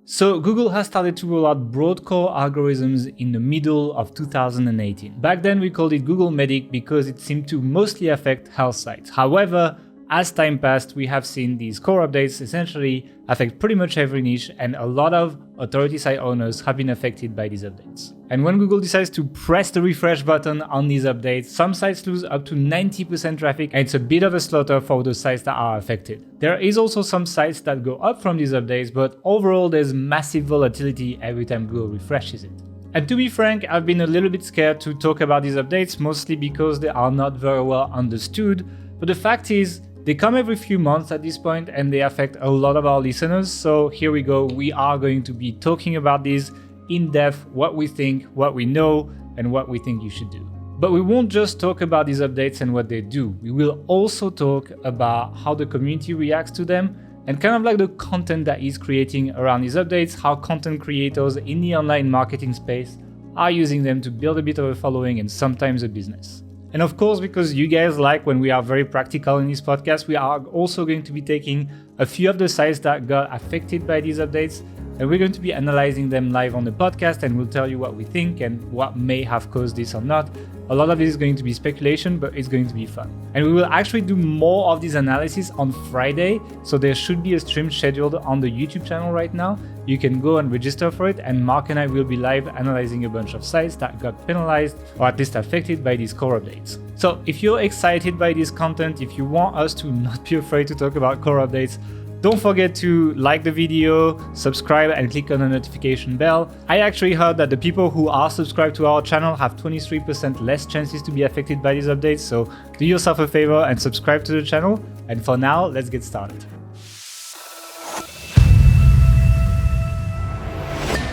So Google has started to roll out broad core algorithms in the middle of 2018. Back then we called it Google Medic because it seemed to mostly affect health sites. However, as time passed, we have seen these core updates essentially affect pretty much every niche, and a lot of authority site owners have been affected by these updates. And when Google decides to press the refresh button on these updates, some sites lose up to 90% traffic, and it's a bit of a slaughter for those sites that are affected. There is also some sites that go up from these updates, but overall there's massive volatility every time Google refreshes it. And to be frank, I've been a little bit scared to talk about these updates, mostly because they are not very well understood, but the fact is, they come every few months at this point and they affect a lot of our listeners. So here we go. We are going to be talking about these in depth, what we think, what we know, and what we think you should do. But we won't just talk about these updates and what they do. We will also talk about how the community reacts to them and kind of like the content that is creating around these updates, how content creators in the online marketing space are using them to build a bit of a following and sometimes a business. And of course, because you guys like when we are very practical in this podcast, we are also going to be taking a few of the sites that got affected by these updates, and we're going to be analyzing them live on the podcast, and we'll tell you what we think and what may have caused this or not. A lot of it is going to be speculation, but it's going to be fun. And we will actually do more of these analysis on Friday, so there should be a stream scheduled on the YouTube channel right now. You can go and register for it, and Mark and I will be live analyzing a bunch of sites that got penalized or at least affected by these core updates. So if you're excited by this content, if you want us to not be afraid to talk about core updates, don't forget to like the video, subscribe, and click on the notification bell. I actually heard that the people who are subscribed to our channel have 23% less chances to be affected by these updates, so do yourself a favor and subscribe to the channel. And for now, let's get started.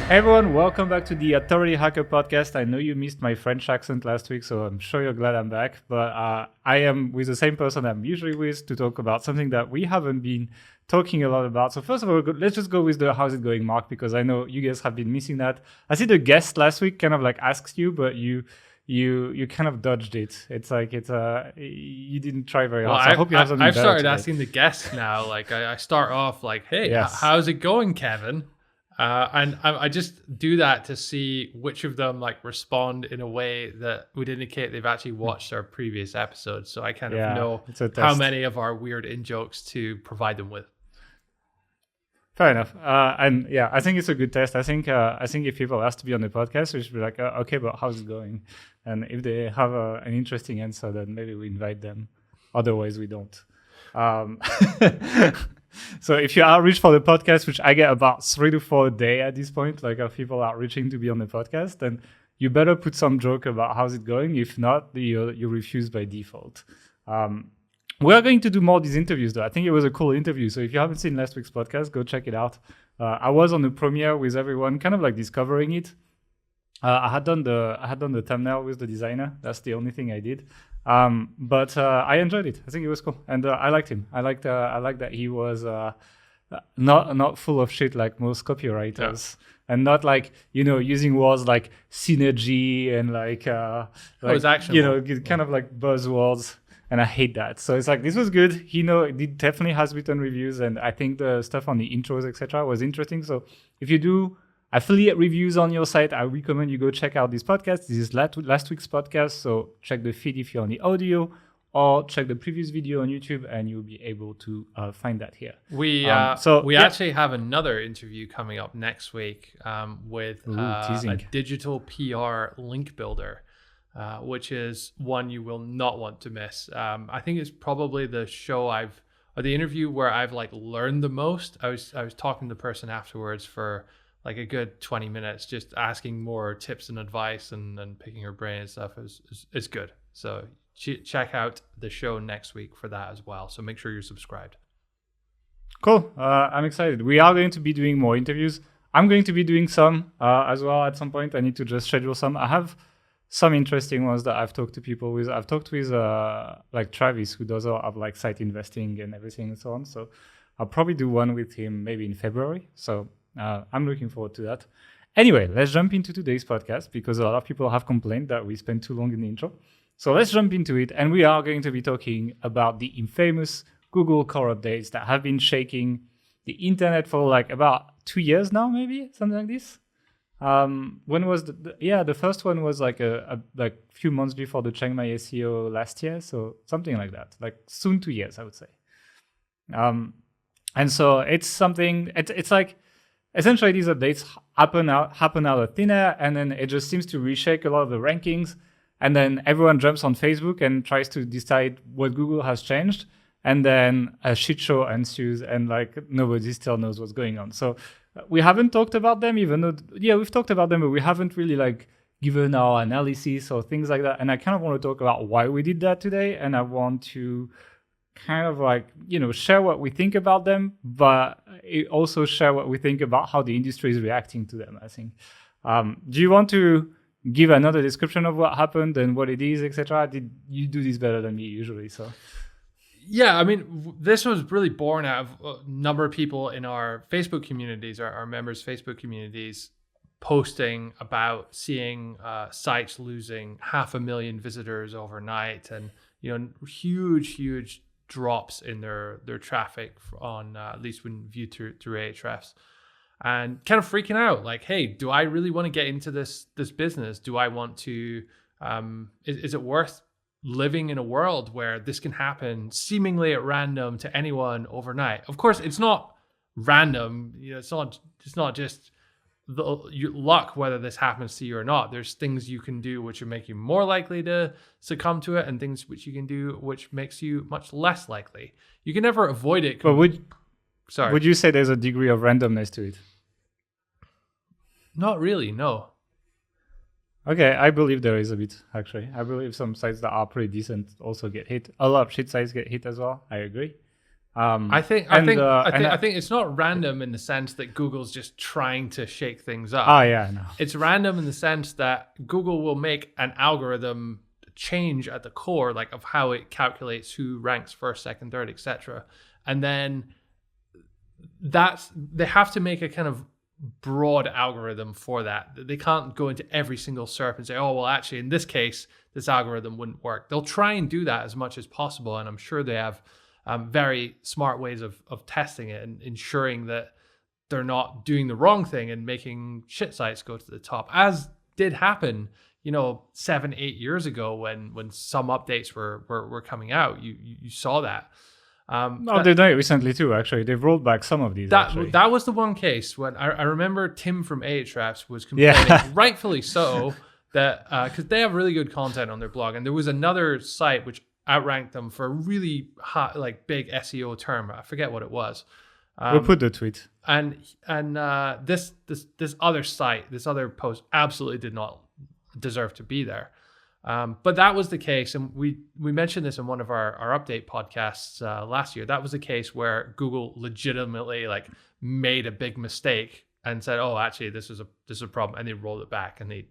Hey everyone, welcome back to the Authority Hacker podcast. I know you missed my French accent last week, so I'm sure you're glad I'm back. But I am with the same person I'm usually with to talk about something that we haven't been talking a lot about. So first of all, let's just go with the how's it going, Mark, because I know you guys have been missing that. I see the guest last week kind of like asked you, but you kind of dodged it. It's like you didn't try very hard. So I hope you have something I've better started today. asking the guests now. Like I start off like, "Hey, Yes. how's it going, Kevin?" And I just do that to see which of them like respond in a way that would indicate they've actually watched our previous episodes. So I kind of know it's a how test. many of our weird in-jokes to provide them with. Fair enough. And yeah, I think it's a good test. I think if people ask to be on the podcast, we should be like, okay, but how's it going? And if they have an interesting answer, then maybe we invite them. Otherwise, we don't. So if you are reached for the podcast, which I get about 3 to 4 a day at this point, like if people are reaching to be on the podcast, then you better put some joke about how's it going. If not, you refuse by default. We are going to do more of these interviews, though. I think it was a cool interview. So if you haven't seen last week's podcast, go check it out. I was on the premiere with everyone, kind of like discovering it. I had done the thumbnail with the designer. That's the only thing I did. But I enjoyed it. I think it was cool, and I liked him. I liked that he was not full of shit like most copywriters, and not like using words like synergy and like kind of like buzzwords. And I hate that. So it's like this was good. He definitely has written reviews, and I think the stuff on the intros, etc., was interesting. So if you do affiliate reviews on your site, I recommend you go check out this podcast. This is last week's podcast, so check the feed if you're on the audio, or check the previous video on YouTube, and you'll be able to find that here. We actually have another interview coming up next week with a digital PR link builder, which is one you will not want to miss. I think it's probably the interview where I've like learned the most. I was talking to the person afterwards for like a good 20 minutes, just asking more tips and advice and picking her brain and stuff is good. So check out the show next week for that as well. So make sure you're subscribed. Cool. I'm excited. We are going to be doing more interviews. I'm going to be doing some as well at some point. I need to just schedule some. I have some interesting ones that I've talked to people with. I've talked with like Travis, who does a lot of like site investing and everything and so on. So I'll probably do one with him maybe in February. So I'm looking forward to that. Anyway, let's jump into today's podcast because a lot of people have complained that we spent too long in the intro. So let's jump into it. And we are going to be talking about the infamous Google core updates that have been shaking the internet for like about 2 years now, maybe something like this. When was the first one was like a few months before the Chiang Mai SEO last year, so something like that, like soon 2 years, I would say. And so it's something. It's like essentially these updates happen out of thin air, and then it just seems to reshake a lot of the rankings, and then everyone jumps on Facebook and tries to decide what Google has changed, and then a shit show ensues, and like nobody still knows what's going on. So we haven't talked about them, even though we've talked about them, but we haven't really like given our analysis or things like that. And I kind of want to talk about why we did that today, and I want to kind of like, share what we think about them, but also share what we think about how the industry is reacting to them, I think. Do you want to give another description of what happened and what it is, etc.? Did you do this better than me usually? So yeah, I mean, this was really born out of a number of people in our Facebook communities, our members' Facebook communities, posting about seeing sites losing 500,000 visitors overnight, and huge drops in their traffic on at least when viewed through Ahrefs, and kind of freaking out like, hey, do I really want to get into this business? Do I want to is it worth living in a world where this can happen seemingly at random to anyone overnight? Of course it's not random, it's not just your luck whether this happens to you or not. There's things you can do which will make you more likely to succumb to it, and things which you can do which makes you much less likely. You can never avoid it. But would you say there's a degree of randomness to it? Not really, no. Okay, I believe there is a bit, actually. I believe some sites that are pretty decent also get hit. A lot of shit sites get hit as well. I agree. I think it's not random in the sense that Google's just trying to shake things up. Oh yeah, no. It's random in the sense that Google will make an algorithm change at the core, like of how it calculates who ranks first, second, third, etc. And then they have to make a kind of broad algorithm for that. They can't go into every single SERP and say, oh, well, actually, in this case, this algorithm wouldn't work. They'll try and do that as much as possible, and I'm sure they have very smart ways of testing it and ensuring that they're not doing the wrong thing and making shit sites go to the top, as did happen 7-8 years ago when some updates were coming out. You saw that. They've done it recently too, actually. They've rolled back some of these. That was the one case when I remember Tim from Ahrefs was complaining, rightfully so, that because they have really good content on their blog, and there was another site which outranked them for a really hot, like big SEO term. I forget what it was. We'll put the tweet. And this other site, this other post, absolutely did not deserve to be there. But that was the case, and we mentioned this in one of our update podcasts last year. That was the case where Google legitimately like made a big mistake and said, "Oh, actually, this is a problem," and they rolled it back, and they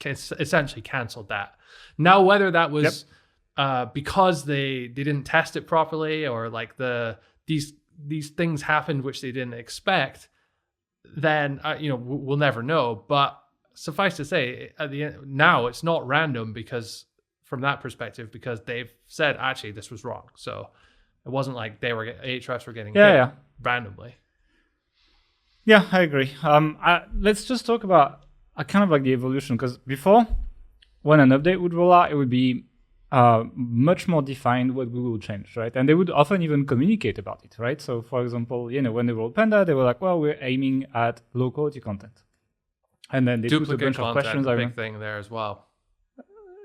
essentially canceled that. Now, whether that was because they didn't test it properly, or like these things happened which they didn't expect, then we'll never know. But suffice to say, at the end, now it's not random, because from that perspective, because they've said actually this was wrong. So it wasn't like Ahrefs were getting hit randomly. Yeah, I agree. Let's just talk about kind of like the evolution, because before, when an update would roll out, it would be much more defined what Google changed, right? And they would often even communicate about it, right? So for example, when they rolled Panda, they were like, well, we're aiming at low quality content. And then they put a bunch of questions. A big thing there as well.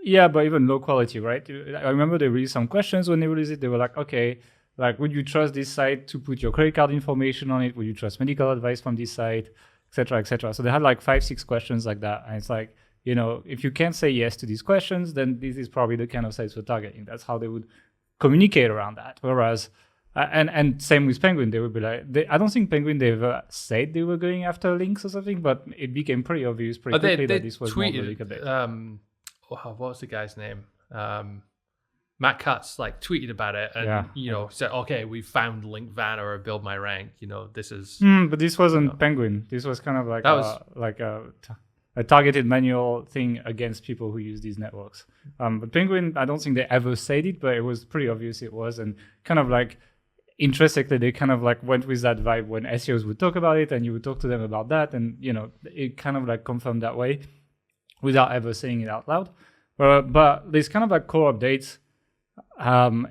Yeah, but even low quality, right? I remember they released some questions when they released it. They were like, okay, like, would you trust this site to put your credit card information on it? Would you trust medical advice from this site, et cetera, et cetera? So they had like 5-6 questions like that. And it's like, if you can't say yes to these questions, then this is probably the kind of sites we're targeting. That's how they would communicate around that. Whereas, and same with Penguin, they would be like, I don't think Penguin, they ever said they were going after links or something, but it became pretty obvious pretty quickly that this was more like a bit. What was the guy's name? Matt Cutts like tweeted about it and said, okay, we found link van or build my rank. This is. But this wasn't Penguin. This was kind of like a targeted manual thing against people who use these networks. But Penguin, I don't think they ever said it, but it was pretty obvious it was, and kind of like interestingly, they kind of like went with that vibe when SEOs would talk about it, and you would talk to them about that, and it kind of like confirmed that way without ever saying it out loud. But these kind of like core updates,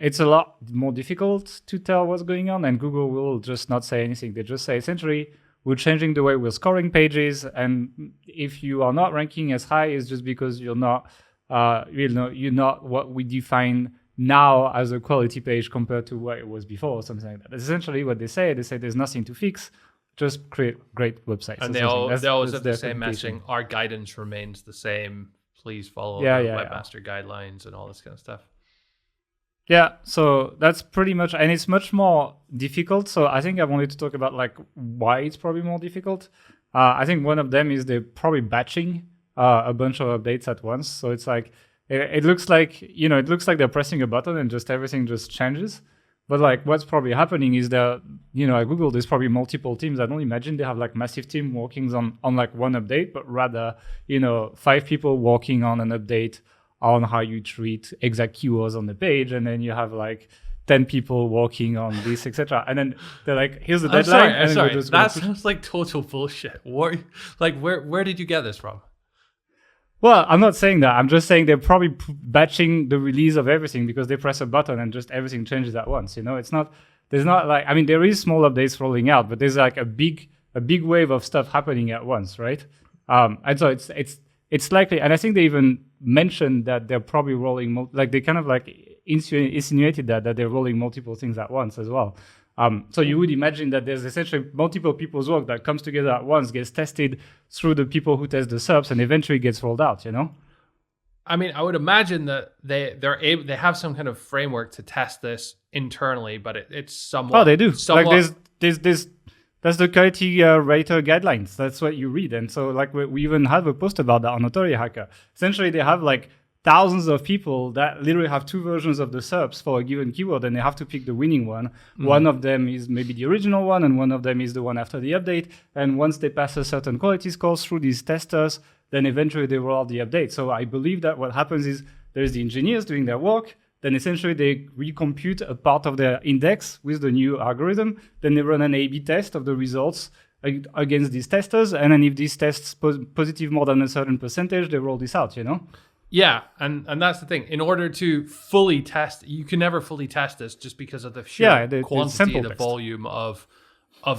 it's a lot more difficult to tell what's going on, and Google will just not say anything. They just say essentially, we're changing the way we're scoring pages, and if you are not ranking as high, it's just because you're not what we define now as a quality page compared to what it was before, or something like that. That's essentially what they say. They say there's nothing to fix, just create great websites. And they always have the same messaging. Our guidance remains the same. Please follow the webmaster guidelines and all this kind of stuff. Yeah, so that's pretty much, and it's much more difficult. So I think I wanted to talk about like why it's probably more difficult. I think one of them is they're probably batching a bunch of updates at once. So it's like it looks like they're pressing a button and just everything just changes. But like what's probably happening is that at Google there's probably multiple teams. I don't imagine they have like massive team working on like one update, but rather 5 people working on an update on how you treat exact keywords on the page, and then you have like 10 people working on this, etc. And then they're like, here's the deadline. I'm sorry. That sounds like total bullshit. Where did you get this from? Well, I'm not saying that. I'm just saying they're probably batching the release of everything because they press a button and just everything changes at once. It's not. There's not like. I mean, there is small updates rolling out, but there's like a big wave of stuff happening at once, right? And so it's likely. And I think they even mentioned that they're probably rolling. They kind of like insinuated that they're rolling multiple things at once as well. So you would imagine that there's essentially multiple people's work that comes together at once, gets tested through the people who test the SERPs, and eventually gets rolled out. I mean, I would imagine that they have some kind of framework to test this internally, but it's somewhat. Oh, they do. Like there's that's the quality rater guidelines. That's what you read, and so like we even have a post about that on Authority Hacker. Essentially, they have like thousands of people that literally have 2 versions of the SERPs for a given keyword, and they have to pick the winning one. Mm-hmm. One of them is maybe the original one, and one of them is the one after the update. And once they pass a certain quality scores through these testers, then eventually they roll out the update. So I believe that what happens is there's the engineers doing their work, then essentially they recompute a part of their index with the new algorithm, then they run an A/B test of the results against these testers, and then if these tests positive more than a certain percentage, they roll this out, Yeah, and that's the thing. In order to fully test, you can never fully test this just because of the sheer quantity, the volume of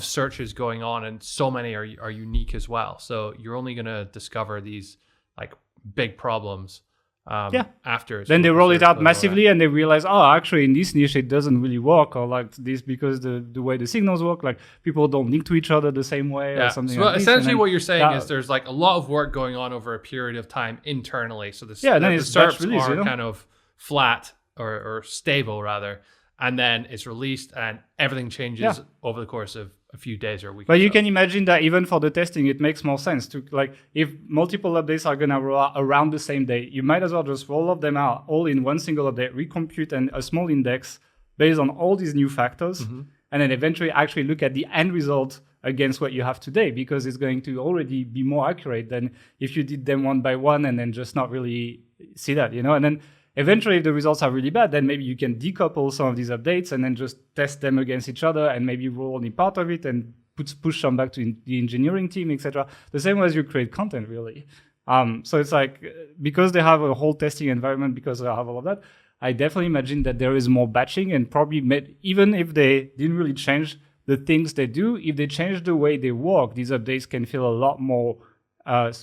searches going on, and so many are unique as well. So you're only going to discover these like big problems after. Then they roll it out massively, and they realize, actually in this niche it doesn't really work, or like this because the way the signals work, like people don't link to each other the same way, or something. So like this. Essentially, what you're saying is there's like a lot of work going on over a period of time internally. So the SERPs are kind of flat or stable rather, and then it's released, and everything changes over the course of a few days or weeks. But you can imagine that even for the testing, it makes more sense to like if multiple updates are gonna roll out around the same day, you might as well just roll them out all in one single update, recompute a small index based on all these new factors, and then eventually actually look at the end result against what you have today, because it's going to already be more accurate than if you did them one by one and then just not really see that, and then eventually, if the results are really bad, then maybe you can decouple some of these updates and then just test them against each other and maybe roll only part of it and push some back to the engineering team, etc. The same way as you create content, really. So it's like, because they have a whole testing environment, because they have all of that, I definitely imagine that there is more batching, and probably even if they didn't really change the things they do, if they change the way they work, these updates can feel a lot more a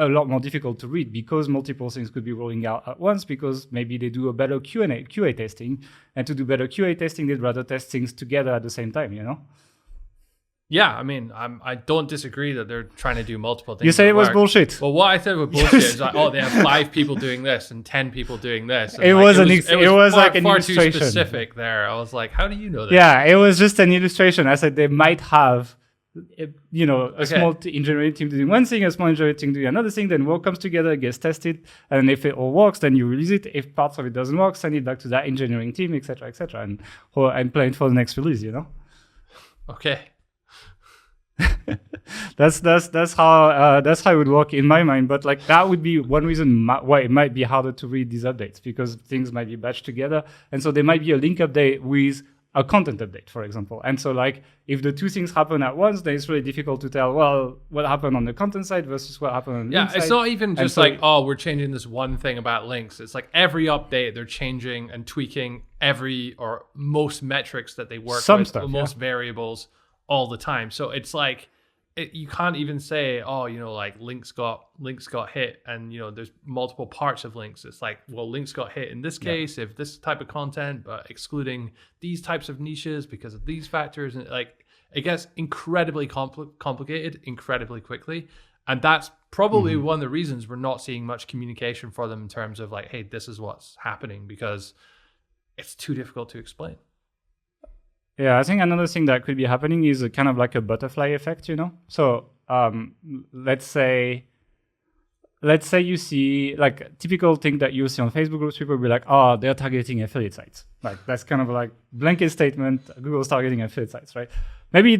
lot more difficult to read, because multiple things could be rolling out at once, because maybe they do a better QA testing, and to do better QA testing, they'd rather test things together at the same time, Yeah, I mean, I don't disagree that they're trying to do multiple things. You say it was bullshit. Well, what I said was bullshit is like, they have 5 people doing this and 10 people doing this. And it was an illustration. Too specific there. I was like, how do you know that? Yeah, it was just an illustration. I said they might have a small engineering team doing one thing, a small engineering team doing another thing, then work comes together, gets tested, and if it all works, then you release it. If parts of it doesn't work, send it back to that engineering team, etc., and plan for the next release. Okay. that's how it would work in my mind. But like that would be one reason why it might be harder to read these updates, because things might be batched together, and so there might be a link update with a content update, for example. And so like if the two things happen at once, then it's really difficult to tell, well, what happened on the content side versus what happened on the link side. It's not even just we're changing this one thing about links. It's like every update they're changing and tweaking every or most metrics that they work with, most variables all the time. So it's like you can't even say, like links got hit, and there's multiple parts of links. It's like, well, links got hit in this case if this type of content, but excluding these types of niches because of these factors, and like it gets incredibly complicated incredibly quickly, and that's probably one of the reasons we're not seeing much communication for them in terms of like, hey, this is what's happening, because it's too difficult to explain. Yeah, I think another thing that could be happening is a kind of like a butterfly effect, So let's say you see like a typical thing that you see on Facebook groups, people will be like, oh, they're targeting affiliate sites. Like that's kind of like blanket statement, Google's targeting affiliate sites, right? Maybe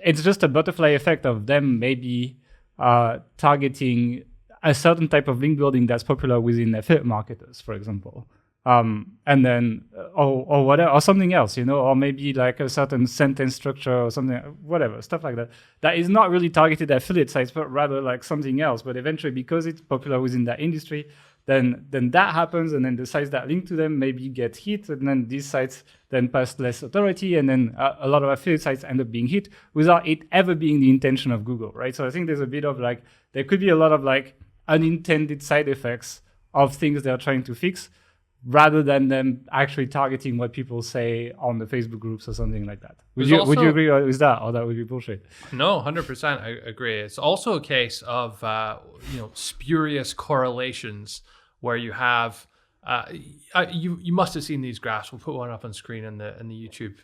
it's just a butterfly effect of them maybe targeting a certain type of link building that's popular within affiliate marketers, for example. And then, or whatever, or something else, or maybe like a certain sentence structure or something, whatever, stuff like that. That is not really targeted at affiliate sites, but rather like something else. But eventually, because it's popular within that industry, then that happens, and then the sites that link to them maybe get hit, and then these sites then pass less authority, and then a lot of affiliate sites end up being hit without it ever being the intention of Google, right? So I think there's a bit of like, there could be a lot of like unintended side effects of things they're trying to fix, rather than them actually targeting what people say on the Facebook groups or something like that. Would you agree with that, or that would be bullshit? No, 100% I agree. It's also a case of spurious correlations where you have you must have seen these graphs. We'll put one up on screen in the YouTube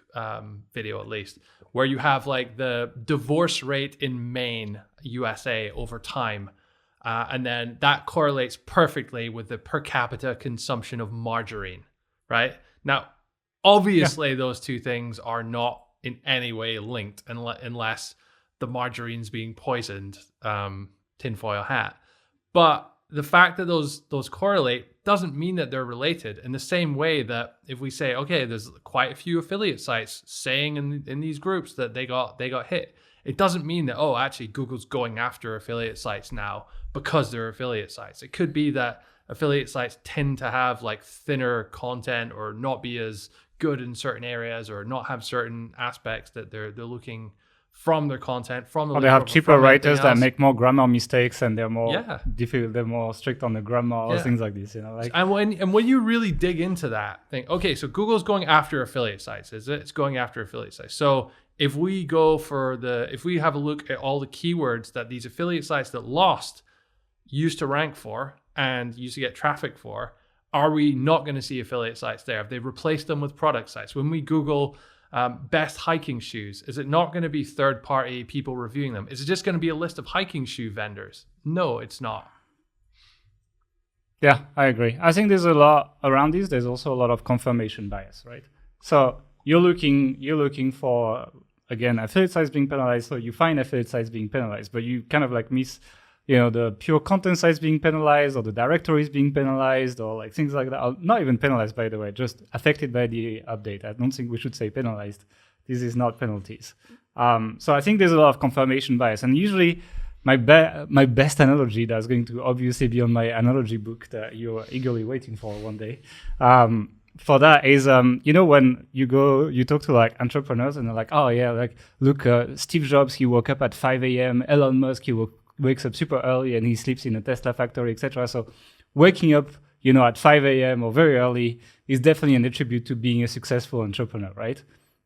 video at least, where you have like the divorce rate in Maine, USA over time. And then that correlates perfectly with the per capita consumption of margarine, right? Now, obviously, those two things are not in any way linked unless the margarine's being poisoned, tinfoil hat. But the fact that those correlate doesn't mean that they're related. In the same way that if we say, okay, there's quite a few affiliate sites saying in these groups that they got hit, it doesn't mean that, actually Google's going after affiliate sites now because they're affiliate sites. It could be that affiliate sites tend to have like thinner content or not be as good in certain areas or not have certain aspects that they're looking from their content. Or they have cheaper writers that make more grammar mistakes, and they're more difficult, they're more strict on the grammar or things like this. And when you really dig into that, think, okay, so Google's going after affiliate sites, is it? It's going after affiliate sites. So if we have a look at all the keywords that these affiliate sites that lost used to rank for and used to get traffic for, are we not going to see affiliate sites there? Have they replaced them with product sites? When we Google best hiking shoes, is it not going to be third-party people reviewing them? Is it just going to be a list of hiking shoe vendors? No, it's not. Yeah, I agree. I think there's a lot around this. There's also a lot of confirmation bias, right? So you're looking for, again, affiliate sites being penalized. So you find affiliate sites being penalized, but you kind of like miss, the pure content sites being penalized, or the directories being penalized, or like things like that. Or not even penalized, by the way, just affected by the update. I don't think we should say penalized. This is not penalties. So I think there's a lot of confirmation bias, and usually my best analogy that's going to obviously be on my analogy book that you're eagerly waiting for one day. For that is, when you talk to like entrepreneurs and they're like, oh yeah, like look, Steve Jobs, he woke up at 5 a.m. Elon Musk, he wakes up super early and he sleeps in a Tesla factory, etc. So waking up, at 5 a.m. or very early is definitely an attribute to being a successful entrepreneur, right?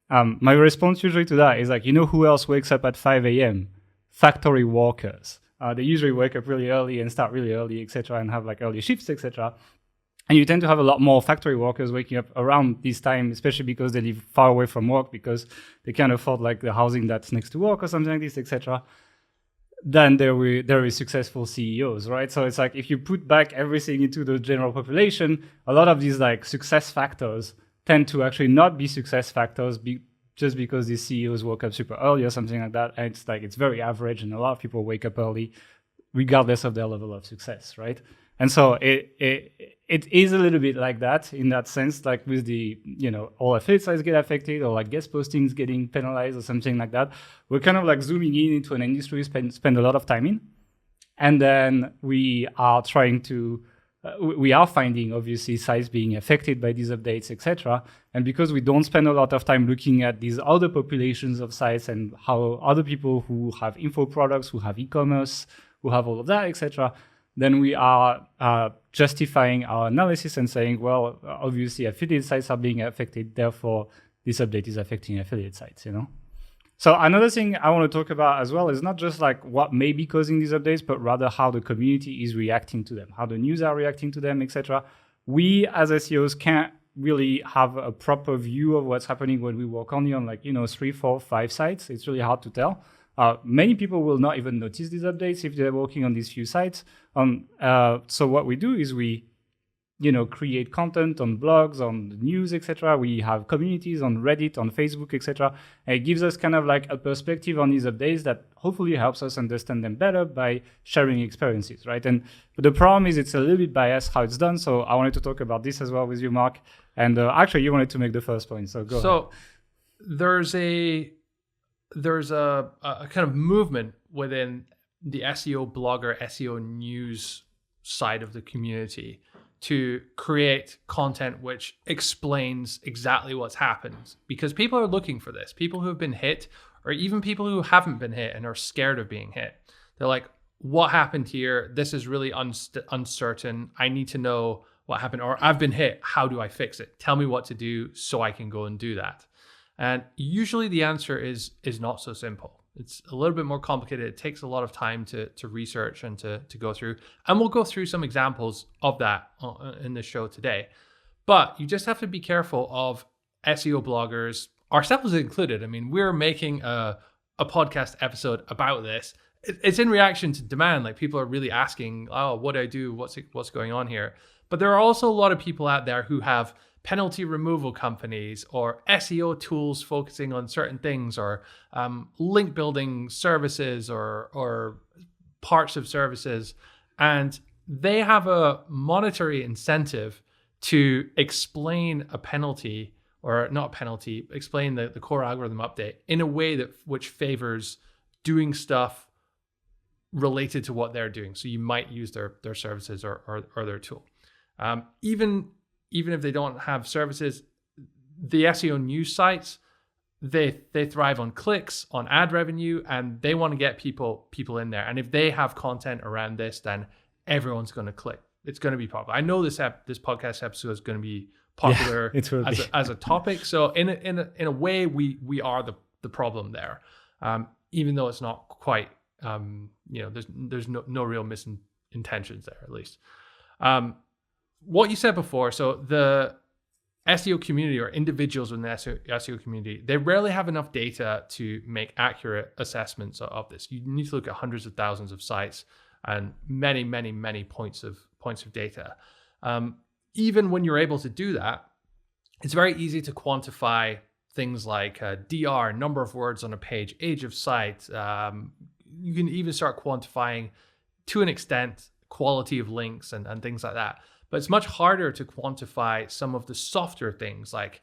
My response usually to that is like, who else wakes up at 5 a.m.? Factory workers. They usually wake up really early and start really early, etc., and have like early shifts, etc. And you tend to have a lot more factory workers waking up around this time, especially because they live far away from work, because they can't afford like the housing that's next to work or something like this, etc. Then there is successful CEOs, right? So it's like if you put back everything into the general population, a lot of these like success factors tend to actually not be success factors just because these CEOs woke up super early or something like that. And it's very average, and a lot of people wake up early regardless of their level of success, right? And so it is a little bit like that in that sense, like with the, all affiliate sites get affected or like guest postings getting penalized or something like that. We're kind of like zooming in into an industry we spend a lot of time in. And then we are trying to, we are finding obviously sites being affected by these updates, etc. And because we don't spend a lot of time looking at these other populations of sites and how other people who have info products, who have e-commerce, who have all of that, etc., then we are justifying our analysis and saying, well, obviously affiliate sites are being affected, therefore this update is affecting affiliate sites, So another thing I want to talk about as well is not just like what may be causing these updates, but rather how the community is reacting to them, how the news are reacting to them, etc. We as SEOs can't really have a proper view of what's happening when we work only on 3, 4, 5 sites. It's really hard to tell. Many people will not even notice these updates if they're working on these few sites. So what we do is we create content on blogs, on the news, etc. We have communities on Reddit, on Facebook, etc. And it gives us kind of like a perspective on these updates that hopefully helps us understand them better by sharing experiences, right? But the problem is it's a little bit biased how it's done. So I wanted to talk about this as well with you, Mark. And actually, you wanted to make the first point, so go ahead. So there's a kind of movement within the SEO blogger, SEO news side of the community to create content which explains exactly what's happened, because people are looking for this. People who have been hit, or even people who haven't been hit and are scared of being hit. They're like, what happened here? This is really uncertain. I need to know what happened, or I've been hit. How do I fix it? Tell me what to do so I can go and do that. And usually the answer is not so simple. It's a little bit more complicated. It takes a lot of time to research and to go through. And we'll go through some examples of that in the show today. But you just have to be careful of SEO bloggers, ourselves included. I mean, we're making a podcast episode about this. It's in reaction to demand. Like, people are really asking, oh, what do I do? What's going on here? But there are also a lot of people out there who have penalty removal companies or SEO tools focusing on certain things, or link building services or parts of services. And they have a monetary incentive to explain a penalty, or not penalty, explain the core algorithm update in a way which favors doing stuff related to what they're doing. So you might use their services or their tool. Even if they don't have services, the SEO news sites, they thrive on clicks, on ad revenue, and they want to get people in there. And if they have content around this, then everyone's going to click. It's going to be popular. I know this podcast episode is going to be popular as a topic. So in a way, we are the problem there, even though it's not quite. There's no real misintentions there, at least. What you said before, so the SEO community, or individuals in the SEO community, they rarely have enough data to make accurate assessments of this. You need to look at hundreds of thousands of sites and many, many, many points of data. Even when you're able to do that, it's very easy to quantify things like DR, number of words on a page, age of site. You can even start quantifying, to an extent, quality of links and things like that. But it's much harder to quantify some of the softer things, like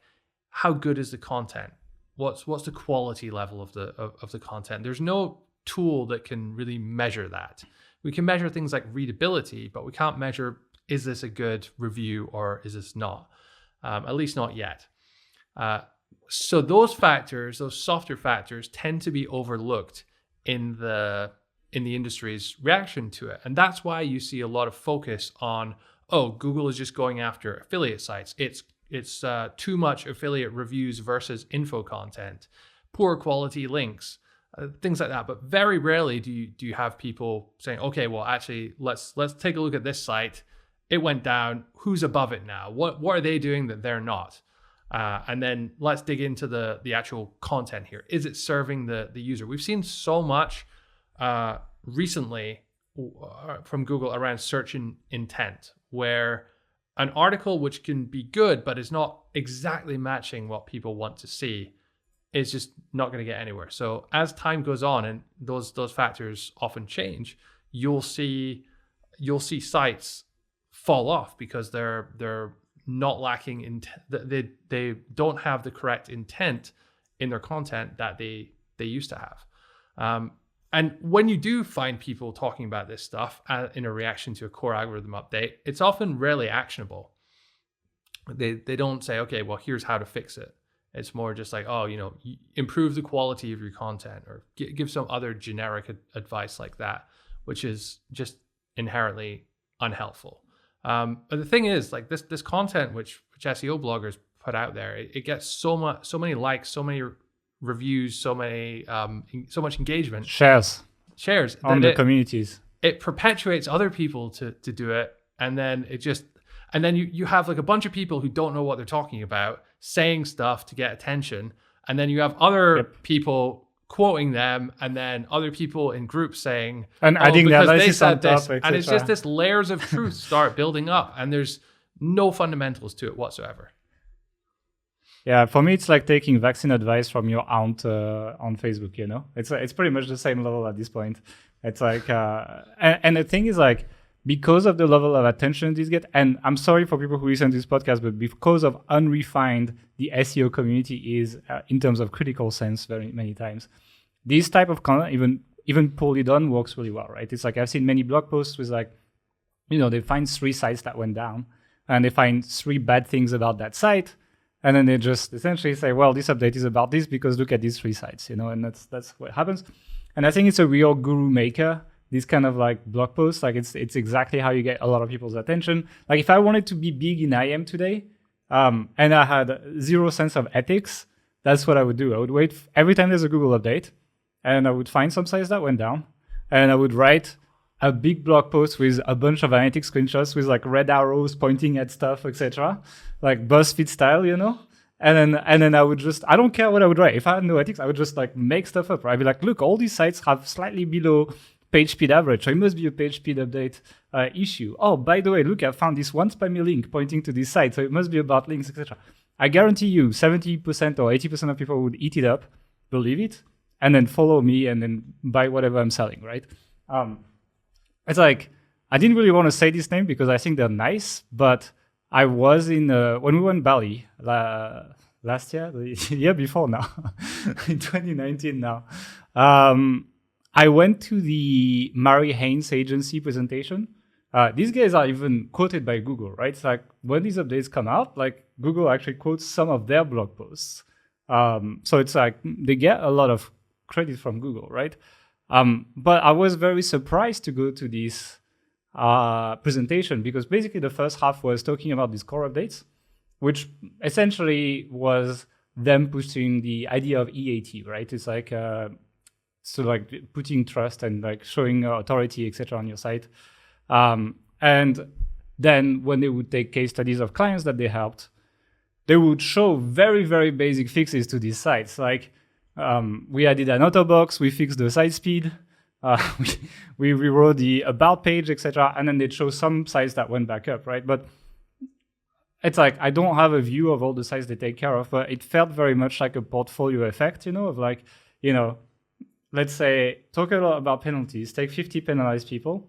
how good is the content? What's the quality level of the content? There's no tool that can really measure that. We can measure things like readability, but we can't measure, is this a good review or is this not? At least not yet. So those factors, those softer factors, tend to be overlooked in the industry's reaction to it. And that's why you see a lot of focus on, Google is just going after affiliate sites. It's too much affiliate reviews versus info content, poor quality links, things like that. But very rarely do you have people saying, okay, well, actually, let's take a look at this site. It went down. Who's above it now? What are they doing that they're not? And then let's dig into the actual content here. Is it serving the user? We've seen so much recently from Google around search intent, where an article which can be good but is not exactly matching what people want to see is just not going to get anywhere. So as time goes on and those factors often change, you'll see sites fall off because they're not lacking they don't have the correct intent in their content that they used to have. And when you do find people talking about this stuff in a reaction to a core algorithm update, it's often rarely actionable. They don't say, okay, well, here's how to fix it. It's more just like, oh, improve the quality of your content, or give some other generic advice like that, which is just inherently unhelpful. But the thing is, like this content which SEO bloggers put out there, it gets so many likes, so many reviews, so much engagement, shares on the communities. It perpetuates other people to do it, and then you have like a bunch of people who don't know what they're talking about saying stuff to get attention, and then you have other people quoting them, and then other people in groups saying and adding because their they said this, top, and it's just this layers of truth start building up, and there's no fundamentals to it whatsoever. Yeah, for me, it's like taking vaccine advice from your aunt on Facebook. It's pretty much the same level at this point. It's like, and the thing is, like, because of the level of attention these get, and I'm sorry for people who listen to this podcast, but because of unrefined the SEO community is in terms of critical sense very many times, this type of content, even poorly done, works really well, right? It's like I've seen many blog posts with like, they find 3 sites that went down, and they find 3 bad things about that site. And then they just essentially say, well, this update is about this because look at these 3 sites, and that's what happens. And I think it's a real guru maker, this kind of like blog posts. Like it's exactly how you get a lot of people's attention. Like if I wanted to be big in IM today, and I had 0 sense of ethics, that's what I would do. I would wait every time there's a Google update, and I would find some sites that went down, and I would write a big blog post with a bunch of analytics screenshots with like red arrows pointing at stuff, etc., like BuzzFeed style, And then I would I don't care what I would write. If I had no ethics, I would just like make stuff up. I'd be like, look, all these sites have slightly below page speed average, so it must be a page speed update issue. Oh, by the way, look, I found this one spammy link pointing to this site, so it must be about links, etc. I guarantee you 70% or 80% of people would eat it up, believe it, and then follow me and then buy whatever I'm selling, right? It's like, I didn't really want to say this name because I think they're nice, but I was in, when we went Bali last year, the year before now, in 2019 now, I went to the Haynes agency presentation. These guys are even quoted by Google, right? It's like when these updates come out, like Google actually quotes some of their blog posts. So it's like they get a lot of credit from Google, right? But I was very surprised to go to this presentation because basically the first half was talking about these core updates, which essentially was them pushing the idea of EAT, right? It's like so like putting trust and like showing authority, etc., on your site. And then when they would take case studies of clients that they helped, they would show very, very basic fixes to these sites, like we added an auto box, we fixed the site speed, we rewrote the about page, etc. And then they show some sites that went back up, right? But it's like, I don't have a view of all the sites they take care of, but it felt very much like a portfolio effect, of like, let's say, talk a lot about penalties, take 50 penalized people,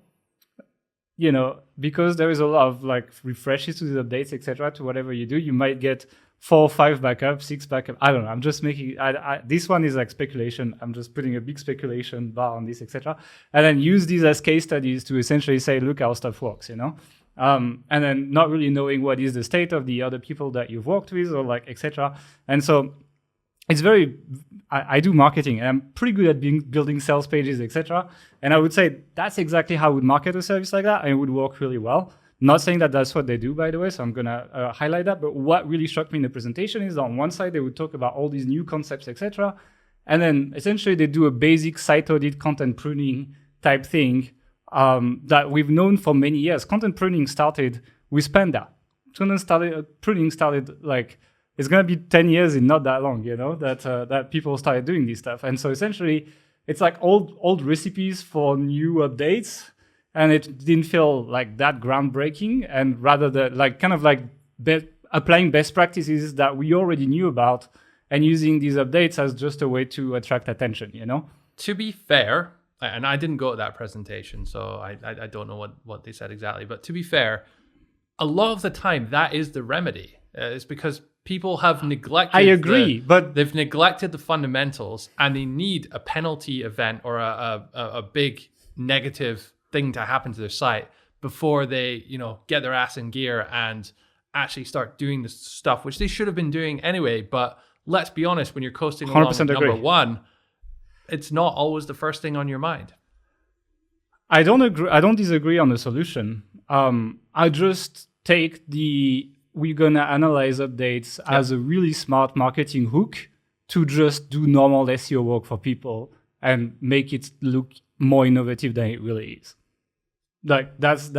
because there is a lot of like refreshes to the updates, etc., to whatever you do, you might get 4 or 5 backup, 6 backup. I don't know. I'm just making, this one is like speculation. I'm just putting a big speculation bar on this, etc. And then use these as case studies to essentially say, look how stuff works, and then not really knowing what is the state of the other people that you've worked with or like, etc. And so it's very, I do marketing and I'm pretty good at building sales pages, etc. And I would say that's exactly how I would market a service like that, and it would work really well. Not saying that that's what they do, by the way, so I'm going to highlight that. But what really shocked me in the presentation is on one side, they would talk about all these new concepts, etc. And then essentially they do a basic site audit, content pruning type thing that we've known for many years. Content pruning started with Panda. Pruning started like, it's going to be 10 years in not that long, that people started doing this stuff. And so essentially, it's like old recipes for new updates. And it didn't feel like that groundbreaking, and rather applying best practices that we already knew about and using these updates as just a way to attract attention, To be fair, and I didn't go to that presentation, so I don't know what they said exactly, but to be fair, a lot of the time that is the remedy. It's because people have neglected. I agree, but they've neglected the fundamentals, and they need a penalty event or a big negative thing to happen to their site before they, get their ass in gear and actually start doing this stuff, which they should have been doing anyway. But let's be honest, when you're coasting along with number one, it's not always the first thing on your mind. I don't agree. I don't disagree on the solution. I just take we're gonna analyze updates as a really smart marketing hook to just do normal SEO work for people and make it look more innovative than it really is. Like that's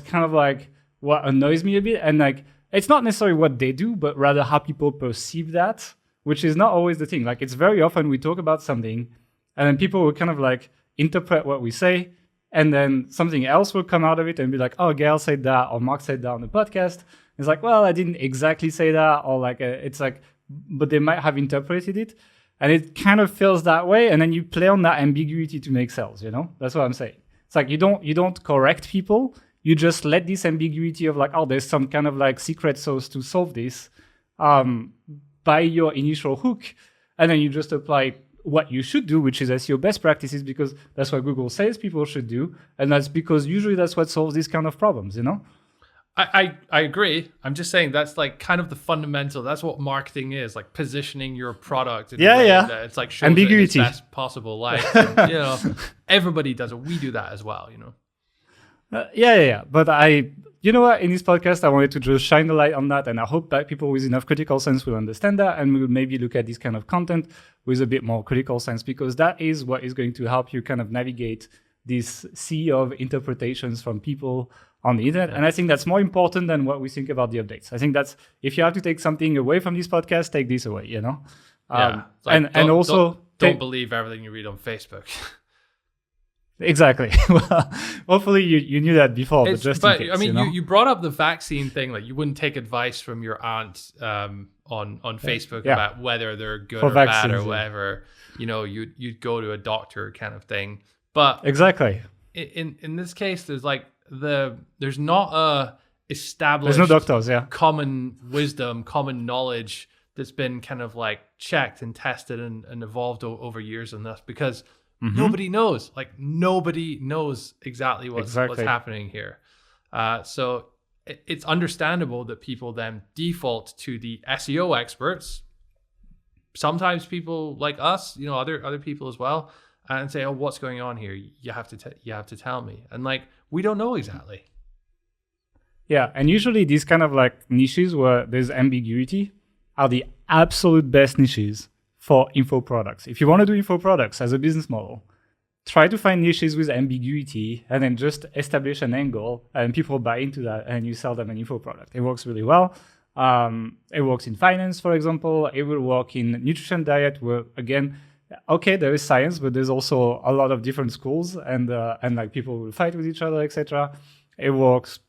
kind of like what annoys me a bit, and like it's not necessarily what they do, but rather how people perceive that, which is not always the thing. Like it's very often we talk about something, and then people will kind of like interpret what we say, and then something else will come out of it and be like, "Oh, Gail said that," or "Mark said that on the podcast." It's like, well, I didn't exactly say that, or like it's like, but they might have interpreted it, and it kind of feels that way. And then you play on that ambiguity to make sales. That's what I'm saying. It's like you don't correct people. You just let this ambiguity of like, oh, there's some kind of like secret sauce to solve this, by your initial hook, and then you just apply what you should do, which is SEO best practices, because that's what Google says people should do, and that's because usually that's what solves these kind of problems. I agree. I'm just saying that's like kind of the fundamental. That's what marketing is, like positioning your product. In a way that it's like shows ambiguity, it in its best possible light. And, everybody does it. We do that as well. But you know what? In this podcast, I wanted to just shine the light on that, and I hope that people with enough critical sense will understand that, and we will maybe look at this kind of content with a bit more critical sense, because that is what is going to help you kind of navigate this sea of interpretations from people on the internet. And I think that's more important than what we think about the updates. I think that's, if you have to take something away from this podcast, take this away, and also don't believe everything you read on Facebook. Exactly. Well, hopefully you knew that before, but just in case, I mean, you brought up the vaccine thing. Like you wouldn't take advice from your aunt on Facebook about whether they're good or bad or whatever. You'd go to a doctor kind of thing. But exactly. In this case, there's like there's not a established there's no doctors, common wisdom, common knowledge that's been kind of like checked and tested and evolved over years on this, because nobody knows. Like nobody knows exactly what's happening here. So it's understandable that people then default to the SEO experts. Sometimes people like us, other people as well, and say, "Oh, what's going on here? You have to tell me." And like we don't know exactly. Yeah, and usually these kind of like niches where there's ambiguity are the absolute best niches for info products. If you want to do info products as a business model, try to find niches with ambiguity and then just establish an angle, and people buy into that, and you sell them an info product. It works really well. It works in finance, for example. It will work in nutrition diet, where again, okay, there is science, but there's also a lot of different schools, and like people will fight with each other, etc. It works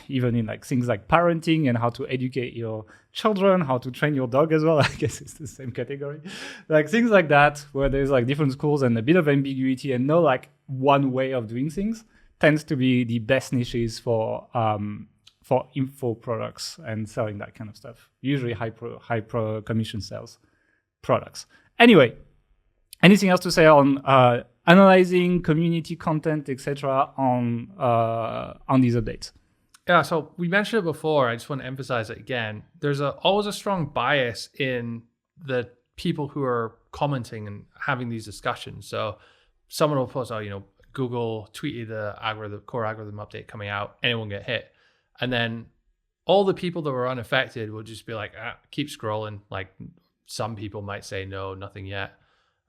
even in like things like parenting and how to educate your children, how to train your dog as well. I guess it's the same category. Like things like that, where there's like different schools and a bit of ambiguity and no like one way of doing things, tends to be the best niches for info products and selling that kind of stuff. Usually high pro commission sales products. Anyway, anything else to say on analyzing community content, etc., on these updates? Yeah, so we mentioned it before. I just want to emphasize it again. There's always a strong bias in the people who are commenting and having these discussions. So someone will post, Google tweeted the core algorithm update coming out, anyone get hit. And then all the people that were unaffected will just be like, keep scrolling. Like some people might say, no, nothing yet.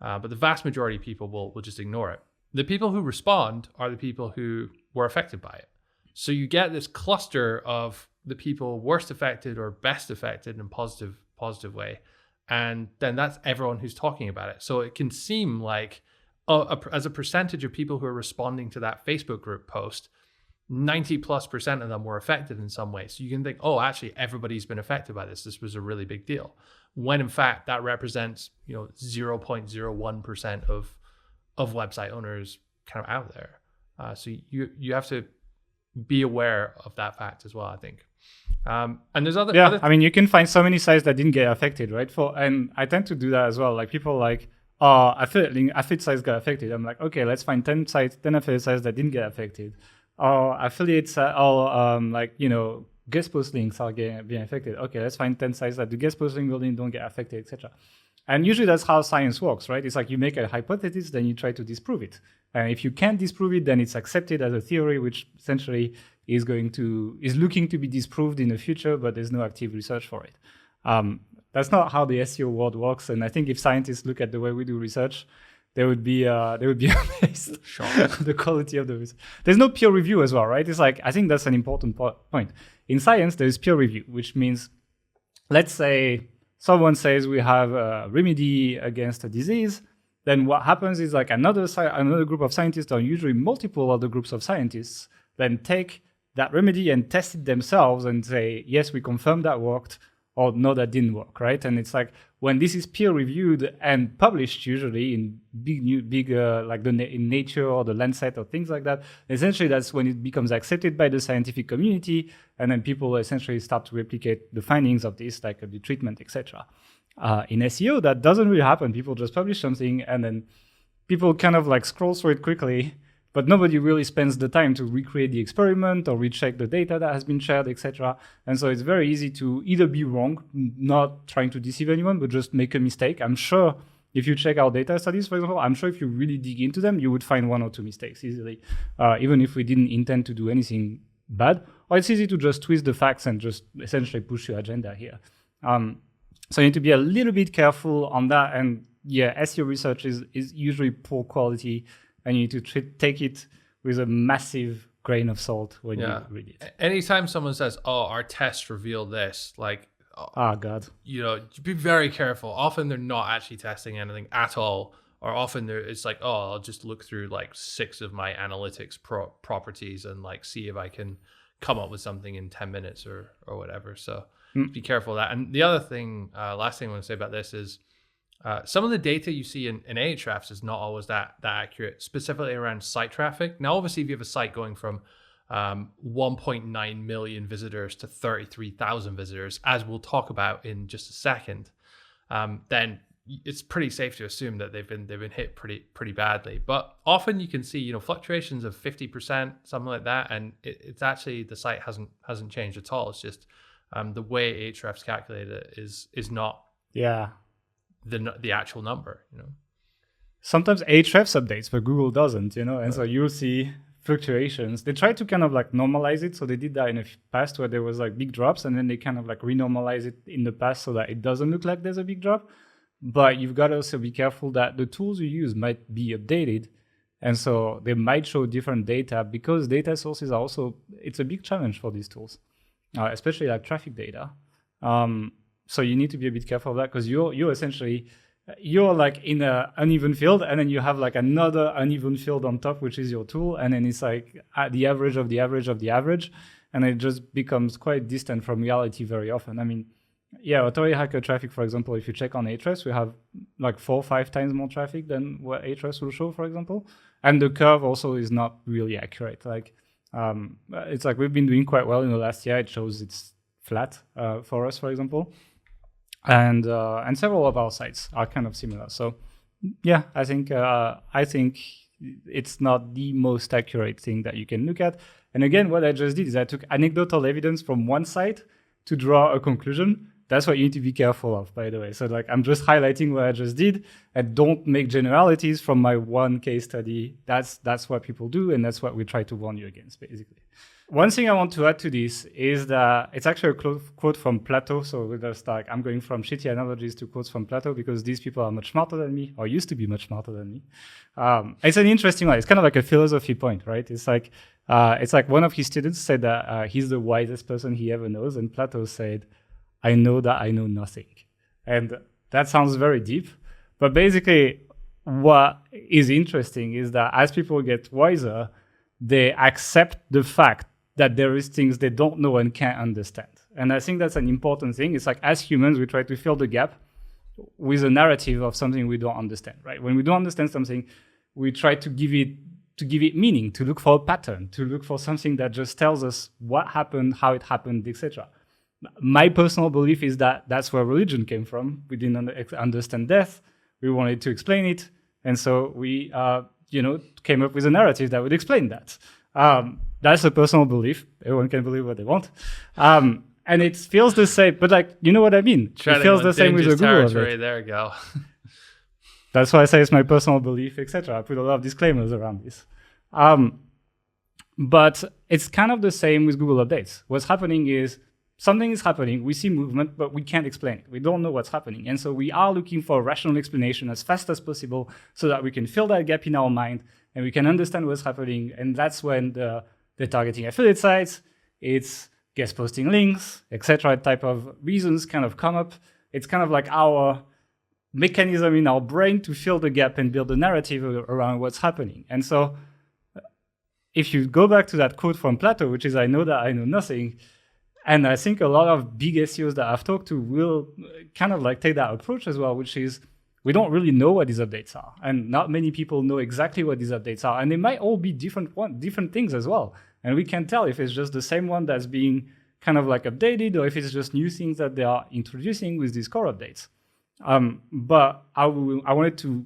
But the vast majority of people will just ignore it. The people who respond are the people who were affected by it. So you get this cluster of the people worst affected or best affected in a positive way. And then that's everyone who's talking about it. So it can seem like as a percentage of people who are responding to that Facebook group post, 90+% of them were affected in some way. So you can think, oh, actually everybody's been affected by this. This was a really big deal. When in fact that represents 0.01% of website owners kind of out there. So you have to be aware of that fact as well, I think. And there's other I mean, you can find so many sites that didn't get affected, right? And I tend to do that as well. Like people like, oh, affiliate sites got affected. I'm like, okay, let's find 10 affiliate sites that didn't get affected. Or affiliates, guest post links are being affected. Okay, let's find 10 sites that the guest post link building don't get affected, etc. And usually that's how science works, right? It's like you make a hypothesis, then you try to disprove it. And if you can't disprove it, then it's accepted as a theory, which essentially is looking to be disproved in the future, but there's no active research for it. That's not how the SEO world works. And I think if scientists look at the way we do research, they would be amazed the quality of the research. There's no peer review as well, right? It's like, I think that's an important point. In science, there is peer review, which means, let's say someone says we have a remedy against a disease. Then what happens is like another group of scientists, or usually multiple other groups of scientists, then take that remedy and test it themselves and say, yes, we confirm that worked, or no, that didn't work, right? And it's like when this is peer reviewed and published, usually in in Nature or the Lancet or things like that, essentially that's when it becomes accepted by the scientific community, and then people essentially start to replicate the findings of this, like the treatment, etc. In SEO, that doesn't really happen. People just publish something, and then people kind of like scroll through it quickly, but nobody really spends the time to recreate the experiment or recheck the data that has been shared, etc. And so it's very easy to either be wrong, not trying to deceive anyone, but just make a mistake. I'm sure if you check our data studies, for example, I'm sure if you really dig into them, you would find 1 or 2 mistakes easily, even if we didn't intend to do anything bad. Or it's easy to just twist the facts and just essentially push your agenda here. So you need to be a little bit careful on that. And SEO research is usually poor quality, and you need to take it with a massive grain of salt when you read it. Anytime someone says, oh, our test revealed this, like, oh God, be very careful. Often they're not actually testing anything at all. Or often it's like, oh, I'll just look through like 6 of my analytics properties and like see if I can come up with something in 10 minutes or whatever. So be careful of that. And the other thing, last thing I want to say about this is, some of the data you see in Ahrefs is not always that accurate, specifically around site traffic. Now, obviously, if you have a site going from 1.9 million visitors to 33,000 visitors, as we'll talk about in just a second, then it's pretty safe to assume that they've been hit pretty badly. But often you can see fluctuations of 50%, something like that, and it's actually the site hasn't changed at all. It's just the way Ahrefs calculate it is not the actual number. Sometimes Ahrefs updates, but Google doesn't. And so you'll see fluctuations. They try to kind of like normalize it. So they did that in the past where there was like big drops, and then they kind of like renormalize it in the past so that it doesn't look like there's a big drop. But you've got to also be careful that the tools you use might be updated. And so they might show different data, because data sources are also, it's a big challenge for these tools, especially like traffic data. So you need to be a bit careful of that, because you're like in an uneven field, and then you have like another uneven field on top, which is your tool. And then it's like the average of the average of the average. And it just becomes quite distant from reality very often. I mean, Authority Hacker traffic, for example, if you check on Ahrefs, we have like 4 or 5 times more traffic than what Ahrefs will show, for example. And the curve also is not really accurate. Like, it's like we've been doing quite well in the last year. It shows it's flat for us, for example. And several of our sites are kind of similar. So, I think it's not the most accurate thing that you can look at. And again, what I just did is I took anecdotal evidence from one site to draw a conclusion. That's what you need to be careful of, by the way. So like, I'm just highlighting what I just did, and don't make generalities from my one case study. That's what people do, and that's what we try to warn you against, basically. One thing I want to add to this is that it's actually a quote from Plato. So we're just like, I'm going from shitty analogies to quotes from Plato, because these people are much smarter than me, or used to be much smarter than me. It's an interesting one. It's kind of like a philosophy point, right? It's like one of his students said that he's the wisest person he ever knows, and Plato said, I know that I know nothing. And that sounds very deep. But basically, what is interesting is that as people get wiser, they accept the fact that there is things they don't know and can't understand. And I think that's an important thing. It's like, as humans, we try to fill the gap with a narrative of something we don't understand, right? When we don't understand something, we try to to give it meaning, to look for a pattern, to look for something that just tells us what happened, how it happened, etc. My personal belief is that that's where religion came from. We didn't understand death. We wanted to explain it. And so we, came up with a narrative that would explain that. That's a personal belief. Everyone can believe what they want. And it feels the same, but like, you know what I mean? It feels the same with the Google update. There we go. That's why I say it's my personal belief, etc. I put a lot of disclaimers around this. But it's kind of the same with Google updates. What's happening is something is happening. We see movement, but we can't explain it. We don't know what's happening. And so we are looking for a rational explanation as fast as possible so that we can fill that gap in our mind and we can understand what's happening. And that's when the targeting affiliate sites, it's guest posting links, etc. type of reasons kind of come up. It's kind of like our mechanism in our brain to fill the gap and build a narrative around what's happening. And so if you go back to that quote from Plato, which is, I know that I know nothing, and I think a lot of big SEOs that I've talked to will kind of like take that approach as well, which is we don't really know what these updates are. And not many people know exactly what these updates are. And they might all be different things as well. And we can tell if it's just the same one that's being kind of like updated or if it's just new things that they are introducing with these core updates. But I wanted to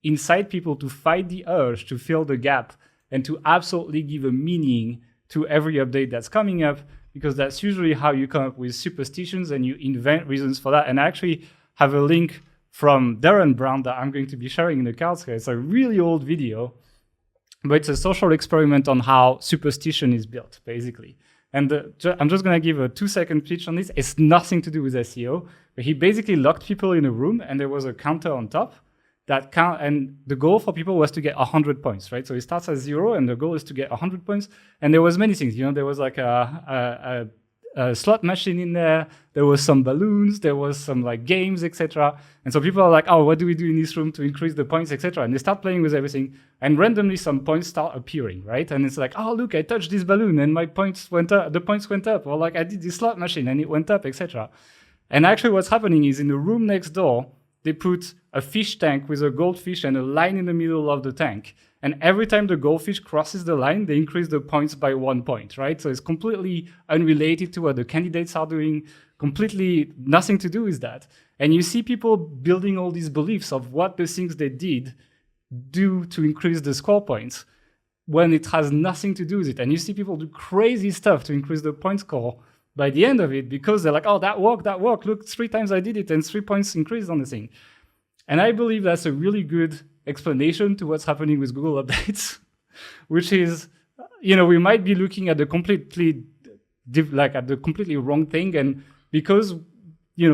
incite people to fight the urge to fill the gap and to absolutely give a meaning to every update that's coming up, because that's usually how you come up with superstitions and you invent reasons for that. And I actually have a link from Darren Brown that I'm going to be sharing in the cards here. It's a really old video, but it's a social experiment on how superstition is built, basically. And I'm just going to give a 2-second pitch on this. It's nothing to do with SEO, but he basically locked people in a room and there was a counter on top that count, and the goal for people was to get 100 points, right? So it starts at 0 and the goal is to get 100 points. And there was many things, there was like a slot machine in there. There was some balloons, there was some like games, etc. And so people are like, oh, what do we do in this room to increase the points, etc. And they start playing with everything, and randomly some points start appearing, right? And it's like, oh, look, I touched this balloon and my points went up. The points went up, or like I did this slot machine and it went up, etc. And actually, what's happening is in the room next door, they put a fish tank with a goldfish and a line in the middle of the tank. And every time the goldfish crosses the line, they increase the points by 1 point, right? So it's completely unrelated to what the candidates are doing, completely nothing to do with that. And you see people building all these beliefs of what the things they did do to increase the score points when it has nothing to do with it. And you see people do crazy stuff to increase the point score by the end of it because they're like, oh, that worked. Look, 3 times I did it and 3 points increased on the thing. And I believe that's a really good explanation to what's happening with Google updates, which is, we might be looking at the completely wrong thing. And because,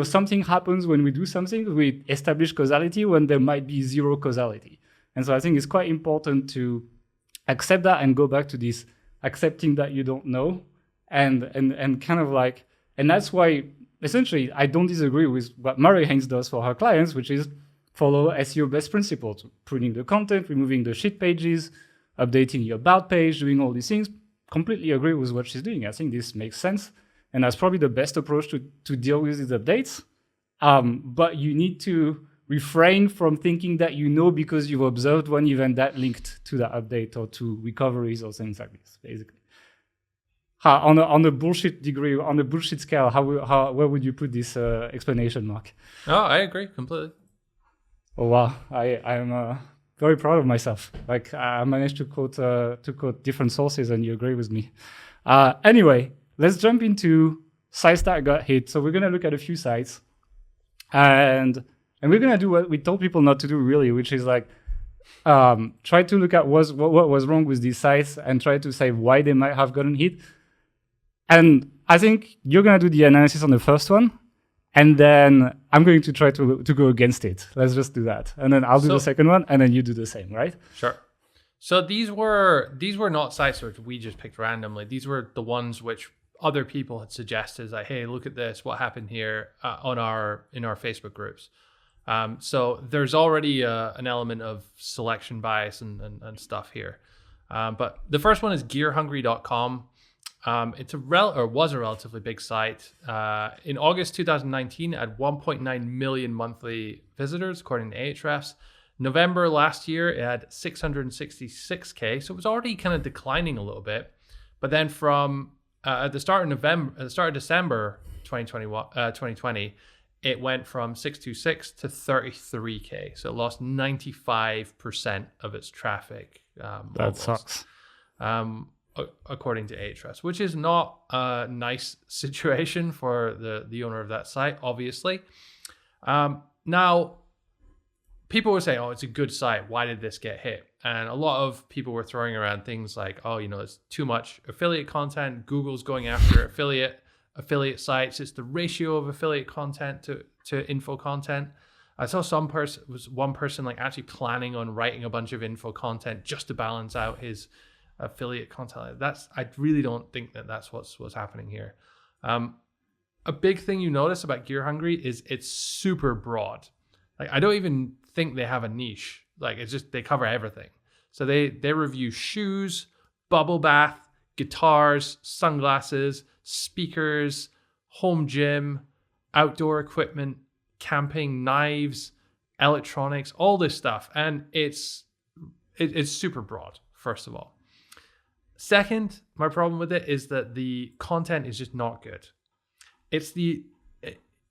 something happens when we do something, we establish causality when there might be zero causality. And so I think it's quite important to accept that and go back to this accepting that you don't know. And kind of like, and that's why essentially I don't disagree with what Mary Haynes does for her clients, which is follow SEO best principles, pruning the content, removing the shit pages, updating your about page, doing all these things. Completely agree with what she's doing. I think this makes sense. And that's probably the best approach to deal with these updates. But you need to refrain from thinking that because you've observed one event that linked to that update or to recoveries or things like this, basically. On the bullshit degree, on the bullshit scale, where would you put this explanation, Mark? Oh, I agree completely. Oh wow, I'm very proud of myself. Like I managed to quote different sources, and you agree with me. Anyway, let's jump into sites that got hit. So we're gonna look at a few sites, and we're gonna do what we told people not to do, really, which is like try to look at what was wrong with these sites and try to say why they might have gotten hit. And I think you're gonna do the analysis on the first one. And then I'm going to try to go against it. Let's just do that. And then I'll do the second one, and then you do the same, right? Sure. So these were not sites which we just picked randomly. These were the ones which other people had suggested, like, hey, look at this, what happened here in our Facebook groups. So there's already an element of selection bias and stuff here. But the first one is gearhungry.com. It's was a relatively big site. In August 2019, it had 1.9 million monthly visitors, according to Ahrefs. November last year, it had 666K. So it was already kind of declining a little bit. But then from at the start of December 2020, it went from 626 to 33K. So it lost 95% of its traffic. That sucks. According to Ahrefs, which is not a nice situation for the owner of that site, obviously. Now, people were saying, oh, it's a good site. Why did this get hit? And a lot of people were throwing around things like, oh, there's too much affiliate content. Google's going after affiliate sites. It's the ratio of affiliate content to info content. I saw one person like actually planning on writing a bunch of info content just to balance out his affiliate content. I really don't think that's what's happening here. A big thing you notice about Gear Hungry is it's super broad. Like, I don't even think they have a niche. Like, it's just they cover everything. So they review shoes, bubble bath, guitars, sunglasses, speakers, home gym, outdoor equipment, camping, knives, electronics, all this stuff. And it's super broad, first of all. Second, my problem with it is that the content is just not good. And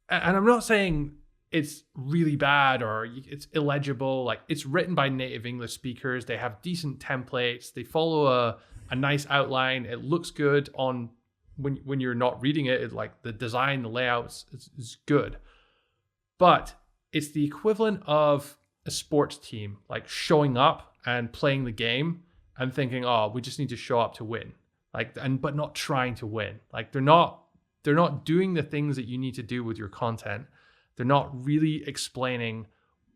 I'm not saying it's really bad or it's illegible. Like, it's written by native English speakers. They have decent templates. They follow a nice outline. It looks good on when you're not reading it. It's like the design, the layouts is good. But it's the equivalent of a sports team, like showing up and playing the game and thinking, oh, we just need to show up to win, but not trying to win. Like, they're not doing the things that you need to do with your content. They're not really explaining,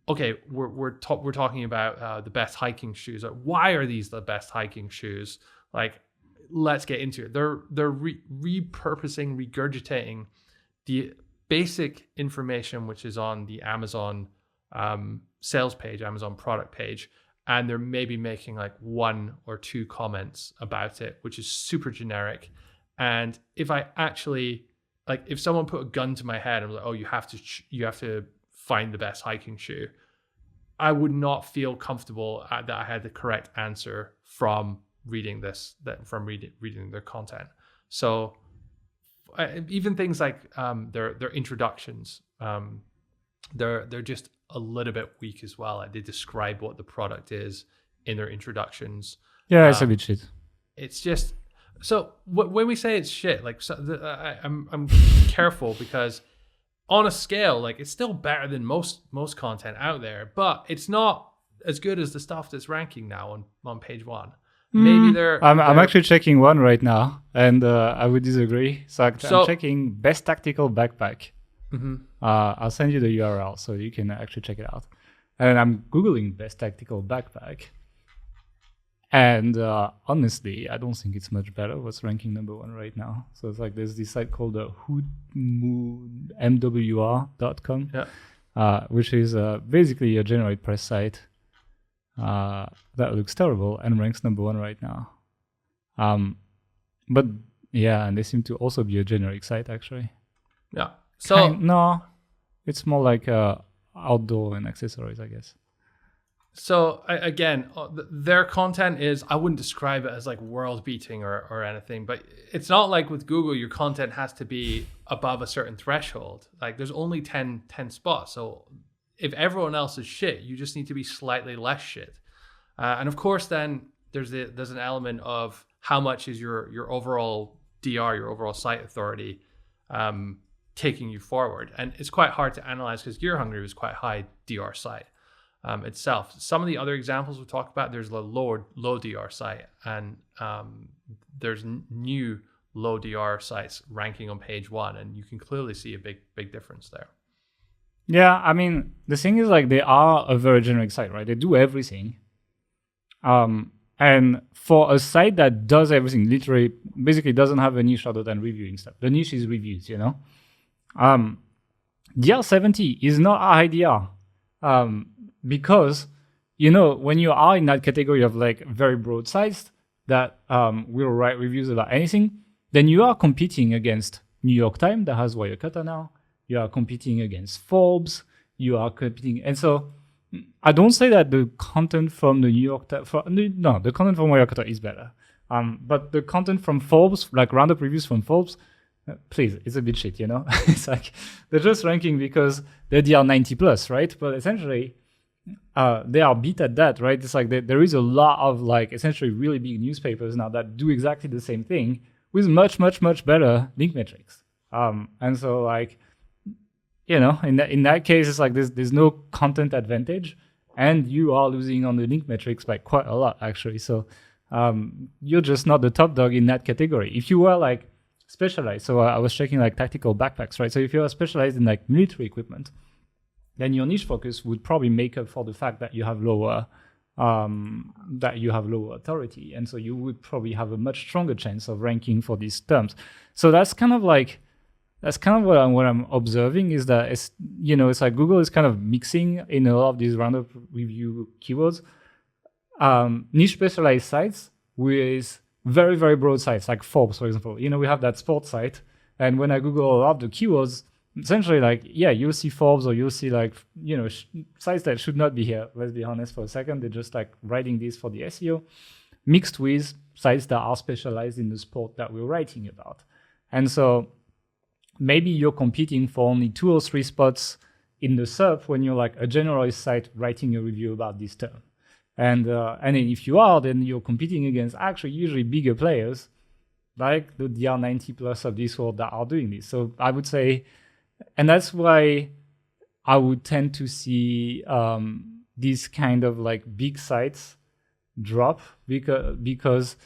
okay, we're talking about the best hiking shoes. Why are these the best hiking shoes? Like, let's get into it. They're repurposing, regurgitating the basic information which is on the Amazon sales page, Amazon product page, and they're maybe making like 1 or 2 comments about it, which is super generic. And if I actually, like, if someone put a gun to my head and was like, oh, you have to find the best hiking shoe, I would not feel comfortable that I had the correct answer from reading reading their content. So even things like their introductions, they're just a little bit weak as well. Like, they describe what the product is in their introductions. Yeah, it's a bit shit. It's just, so when we say it's shit, like, I'm careful, because on a scale, like, it's still better than most content out there, but it's not as good as the stuff that's ranking now on page 1. Maybe I'm actually checking one right now, and I would disagree. So I'm checking best tactical backpack. Mm-hmm. I'll send you the URL so you can actually check it out. And I'm Googling best tactical backpack. And honestly, I don't think it's much better what's ranking number 1 right now. So it's like there's this site called MWR.com, which is basically a generate press site that looks terrible and ranks number 1 right now. But yeah, and they seem to also be a generic site, actually. Yeah. So no, it's more like outdoor and accessories, I guess. So again, their content is, I wouldn't describe it as like world beating or anything, but it's not like with Google, your content has to be above a certain threshold. Like, there's only 10 spots. So if everyone else is shit, you just need to be slightly less shit. And of course, then there's an element of how much is your overall DR, your overall site authority, taking you forward. And it's quite hard to analyze because Gear Hungry was quite high DR site itself. Some of the other examples we talk about, there's a low DR site, and there's new low DR sites ranking on page 1, and you can clearly see a big difference there. Yeah, I mean, the thing is, like, they are a very generic site, right? They do everything. And for a site that does everything, literally, basically doesn't have a niche other than reviewing stuff. The niche is reviews, you know? DR 70 is not a high DR. Because, you know, when you are in that category of like very broad sites that will write reviews about anything, then you are competing against New York Times that has Wirecutter now. You are competing against Forbes. You are competing. And so I don't say that the content from the New York Times, the content from Wirecutter is better. But the content from Forbes, like roundup reviews from Forbes, please, it's a bit shit, It's like they're just ranking because they're DR 90 plus, right? But essentially, they are beat at that, right? It's like there is a lot of like essentially really big newspapers now that do exactly the same thing with much, much, much better link metrics. And so like, in that case, it's like there's no content advantage, and you are losing on the link metrics by quite a lot, actually. So you're just not the top dog in that category. If you were like specialized, so I was checking like tactical backpacks, right? So if you are specialized in like military equipment, then your niche focus would probably make up for the fact that you have lower authority, and so you would probably have a much stronger chance of ranking for these terms. So that's kind of what I'm observing is that it's like Google is kind of mixing in a lot of these roundup review keywords, niche specialized sites with very, very broad sites like Forbes, for example. We have that sports site, and when I Google a lot of the keywords, essentially like, you'll see Forbes or you'll see like, sites that should not be here. Let's be honest for a second. They're just like writing this for the SEO mixed with sites that are specialized in the sport that we're writing about. And so maybe you're competing for only 2 or 3 spots in the SERP when you're like a generalist site writing a review about this term. And if you are, then you're competing against actually usually bigger players like the DR 90 plus of this world that are doing this. So I would say, and that's why I would tend to see these kind of like big sites drop because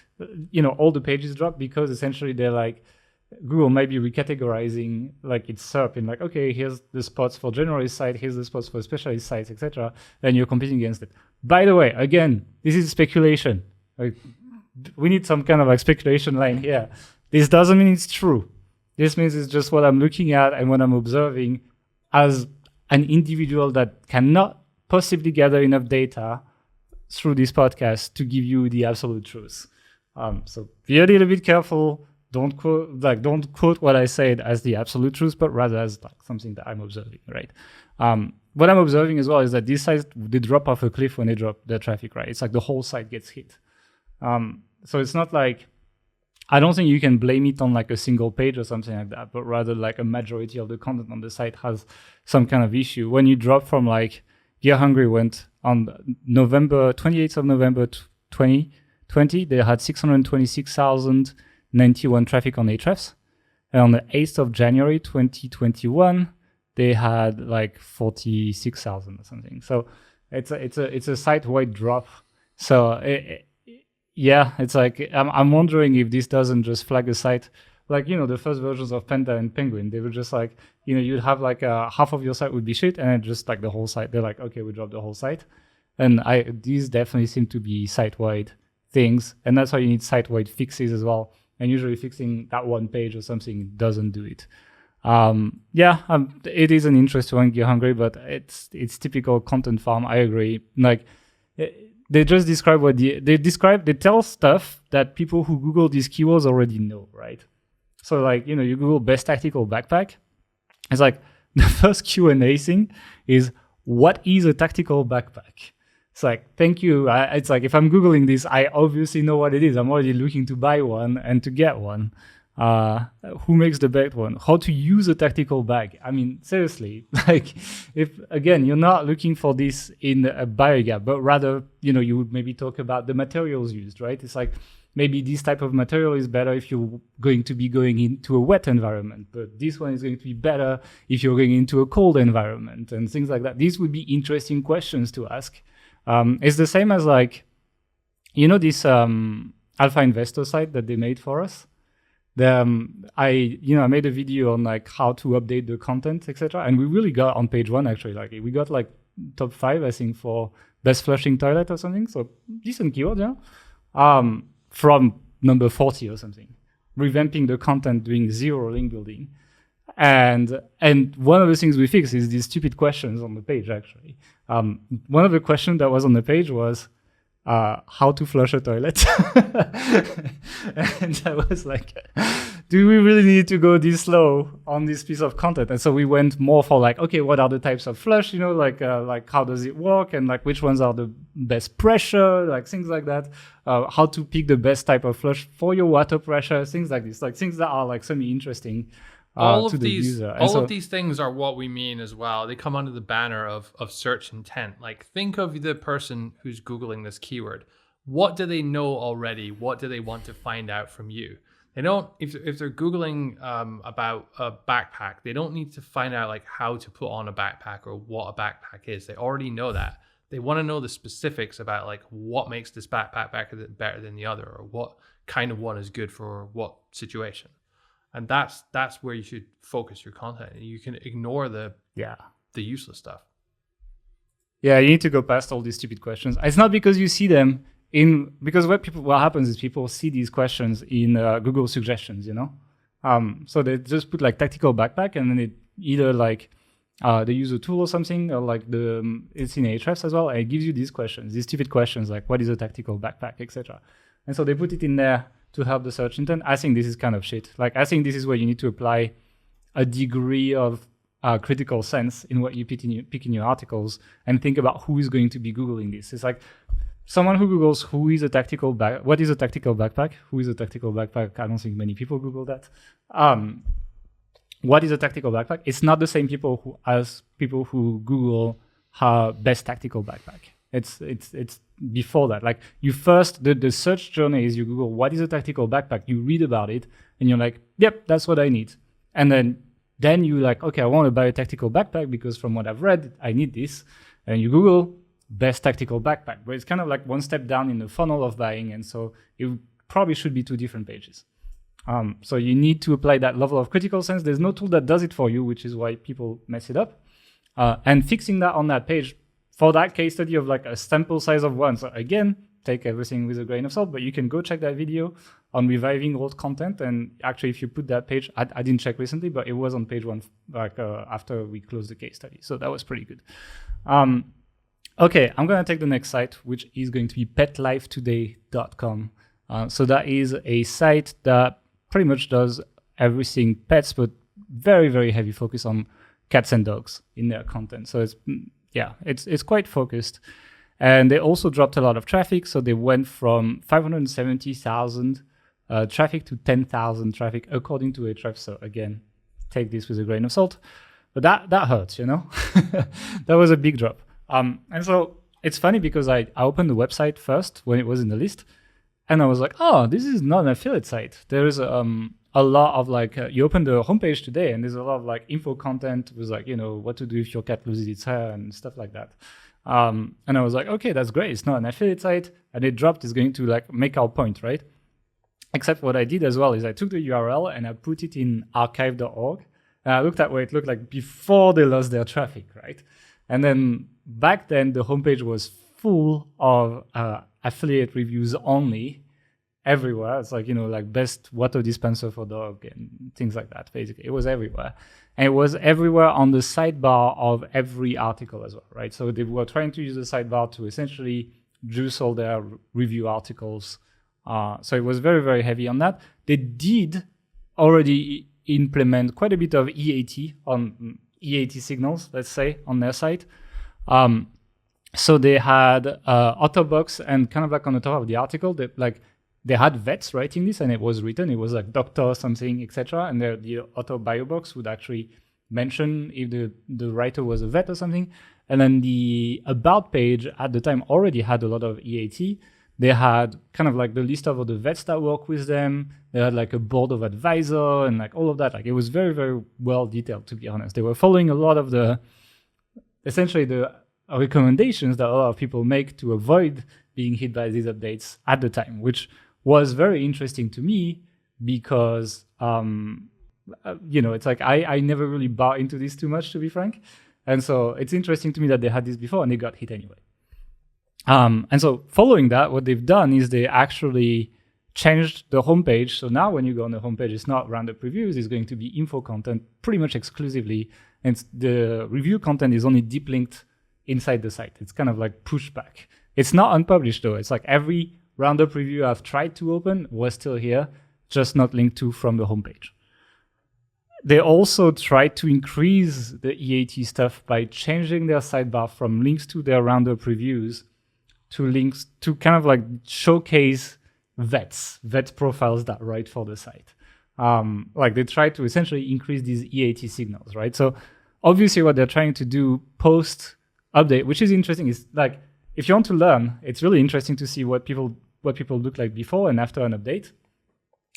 all the pages drop because essentially they're like, Google might be recategorizing like its SERP in like, okay, here's the spots for generalist site, here's the spots for specialist sites, etc. And you're competing against it. By the way, again, this is speculation. Like, we need some kind of like speculation line here. This doesn't mean it's true. This means it's just what I'm looking at and what I'm observing as an individual that cannot possibly gather enough data through this podcast to give you the absolute truth. So be a little bit careful. Don't quote what I said as the absolute truth, but rather as like something that I'm observing, right? What I'm observing as well is that these sites, they drop off a cliff when they drop their traffic, right? It's like the whole site gets hit. So it's not like, I don't think you can blame it on like a single page or something like that, but rather like a majority of the content on the site has some kind of issue. When you drop from like, Gear Hungry went on 28th of November 2020, they had 626,091 traffic on Ahrefs. And on the 8th of January 2021, they had like 46,000 or something. So it's a site-wide drop. So it's like, I'm wondering if this doesn't just flag a site, like, the first versions of Panda and Penguin, they were just like, you'd have like half of your site would be shit, and then just like the whole site, they're like, okay, we dropped the whole site. And these definitely seem to be site-wide things, and that's why you need site-wide fixes as well. And usually fixing that one page or something doesn't do it. It is an interesting one, Gear Hungry, but it's typical content farm. I agree. Like, they just describe they tell stuff that people who Google these keywords already know, right? So like, you Google best tactical backpack. It's like the first Q&A thing is, what is a tactical backpack? It's like, thank you. It's like, if I'm Googling this, I obviously know what it is. I'm already looking to buy one and to get one. Who makes the best one? How to use a tactical bag? I mean, seriously, like, if again, you're not looking for this in a biogap, but rather, you would maybe talk about the materials used, right? It's like, maybe this type of material is better if you're going to be going into a wet environment, but this one is going to be better if you're going into a cold environment and things like that. These would be interesting questions to ask. It's the same as like, this Alpha Investor site that they made for us. I made a video on like how to update the content, etc. And we really got on page 1 actually. Like, we got like top 5, I think, for best flushing toilet or something. So decent keyword, yeah. From number 40 or something, revamping the content, doing 0 link building. And one of the things we fixed is these stupid questions on the page, actually. One of the questions that was on the page was, how to flush a toilet. And I was like, do we really need to go this slow on this piece of content? And so we went more for like, okay, what are the types of flush, like how does it work, and like which ones are the best pressure, like things like that, how to pick the best type of flush for your water pressure, things like this, like things that are like semi-interesting to the user. All of these things are what we mean as well. They come under the banner of search intent. Like, think of the person who's Googling this keyword. What do they know already? What do they want to find out from you? They don't, if they're Googling about a backpack, they don't need to find out like how to put on a backpack or what a backpack is. They already know that. They want to know the specifics about like what makes this backpack better than the other, or what kind of one is good for what situation. And that's where you should focus your content. You can ignore the useless stuff. Yeah, you need to go past all these stupid questions. It's not because you see them because what happens is people see these questions in Google suggestions, so they just put like tactical backpack, and then it either like they use a tool or something, or like it's in Ahrefs as well, and it gives you these questions, these stupid questions like what is a tactical backpack, etc. And so they put it in there to help the search intent. I think this is kind of shit. Like, I think this is where you need to apply a degree of critical sense in what you pick in your articles, and think about who is going to be Googling this. It's like someone who Googles what is a tactical backpack? Who is a tactical backpack? I don't think many people Google that. What is a tactical backpack? It's not the same people who Google best tactical backpack. It's before that. Like, you first, the search journey is you Google what is a tactical backpack, you read about it, and you're like, yep, that's what I need. And then you like, okay, I want to buy a tactical backpack because from what I've read, I need this. And you Google best tactical backpack, but it's kind of like one step down in the funnel of buying, and so it probably should be two different pages. So you need to apply that level of critical sense. There's no tool that does it for you, which is why people mess it up. And fixing that on that page for that case study of like a sample size of one. So again, take everything with a grain of salt, but you can go check that video on reviving old content. And actually, if you put that page, I didn't check recently, but it was on page one, like after we closed the case study. So that was pretty good. Okay, I'm going to take the next site, which is going to be PetLifeToday.com. So that is a site that pretty much does everything pets, but very, very heavy focus on cats and dogs in their content. So it's quite focused. And they also dropped a lot of traffic. So they went from 570,000 traffic to 10,000 traffic, according to Ahrefs. So again, take this with a grain of salt. But that hurts, That was a big drop. And so it's funny because I opened the website first when it was in the list, and I was like, oh, this is not an affiliate site. There is a lot of like, you open the homepage today and there's a lot of like info content with like, what to do if your cat loses its hair and stuff like that. And I was like, okay, that's great. It's not an affiliate site, and it dropped is going to like make our point, right? Except what I did as well is I took the URL and I put it in archive.org, and I looked at what it looked like before they lost their traffic, right? And then back then, the homepage was full of affiliate reviews only everywhere. It's like, like best water dispenser for dog and things like that, basically. It was everywhere. And it was everywhere on the sidebar of every article as well, right? So they were trying to use the sidebar to essentially juice all their review articles. So it was very, very heavy on that. They did already implement quite a bit of EAT signals, let's say, on their site. So they had Otterbox, and kind of like on the top of the article, they had vets writing this, and it was like doctor something, etc. And the auto bio box would actually mention if the writer was a vet or something. And then the about page at the time already had a lot of EAT. They had kind of like the list of all the vets that work with them. They had like a board of advisor and like all of that. Like, it was very, very well detailed, to be honest. They were following a lot of essentially the recommendations that a lot of people make to avoid being hit by these updates at the time, which was very interesting to me because, it's like I never really bought into this too much, to be frank. And so it's interesting to me that they had this before and they got hit anyway. And so following that, what they've done is they actually changed the homepage. So now when you go on the homepage, it's not roundup reviews, it's going to be info content pretty much exclusively. And the review content is only deep linked inside the site. It's kind of like pushback. It's not unpublished though. It's like every roundup review I've tried to open was still here, just not linked to from the homepage. They also tried to increase the EAT stuff by changing their sidebar from links to their roundup reviews to links to kind of like showcase vet profiles that write for the site. Like they try to essentially increase these EAT signals, right? So obviously what they're trying to do post update, which is interesting, is like if you want to learn, it's really interesting to see what people look like before and after an update.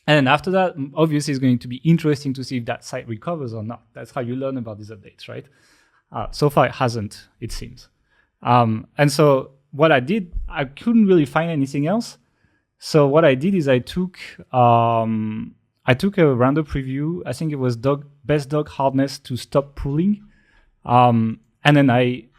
And after that, obviously it's going to be interesting to see if that site recovers or not. That's how you learn about these updates, right? So far it hasn't, it seems. And so what I did, I couldn't really find anything else. So what I did is I took a roundup review. I think it was best dog hardness to stop pulling. And then they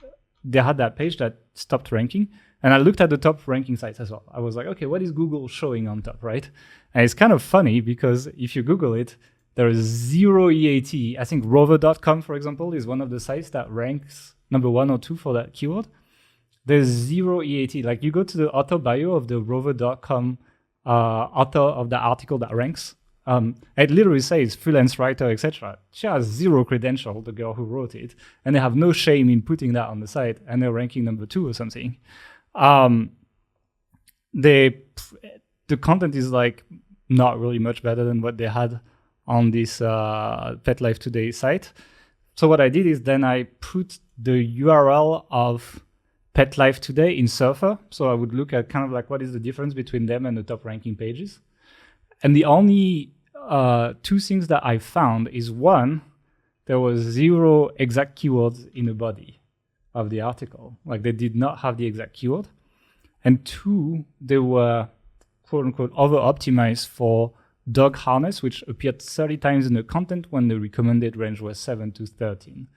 had that page that stopped ranking. And I looked at the top ranking sites as well. I was like, okay, what is Google showing on top, right? And it's kind of funny because if you Google it, there is 0 EAT. I think rover.com, for example, is one of the sites that ranks number 1 or 2 for that keyword. There's 0 EAT. Like you go to the author bio of the rover.com author of the article that ranks. It literally says freelance writer, etc. She has 0 credential, the girl who wrote it, and they have no shame in putting that on the site, and they're ranking number 2 or something. The content is like not really much better than what they had on this PetLifeToday site. So what I did is then I put the URL of PetLifeToday in Surfer. So I would look at kind of like what is the difference between them and the top ranking pages. And the only 2 things that I found is, one, there was 0 exact keywords in the body of the article. Like they did not have the exact keyword. And 2, they were quote unquote over-optimized for dog harness, which appeared 30 times in the content when the recommended range was 7 to 13.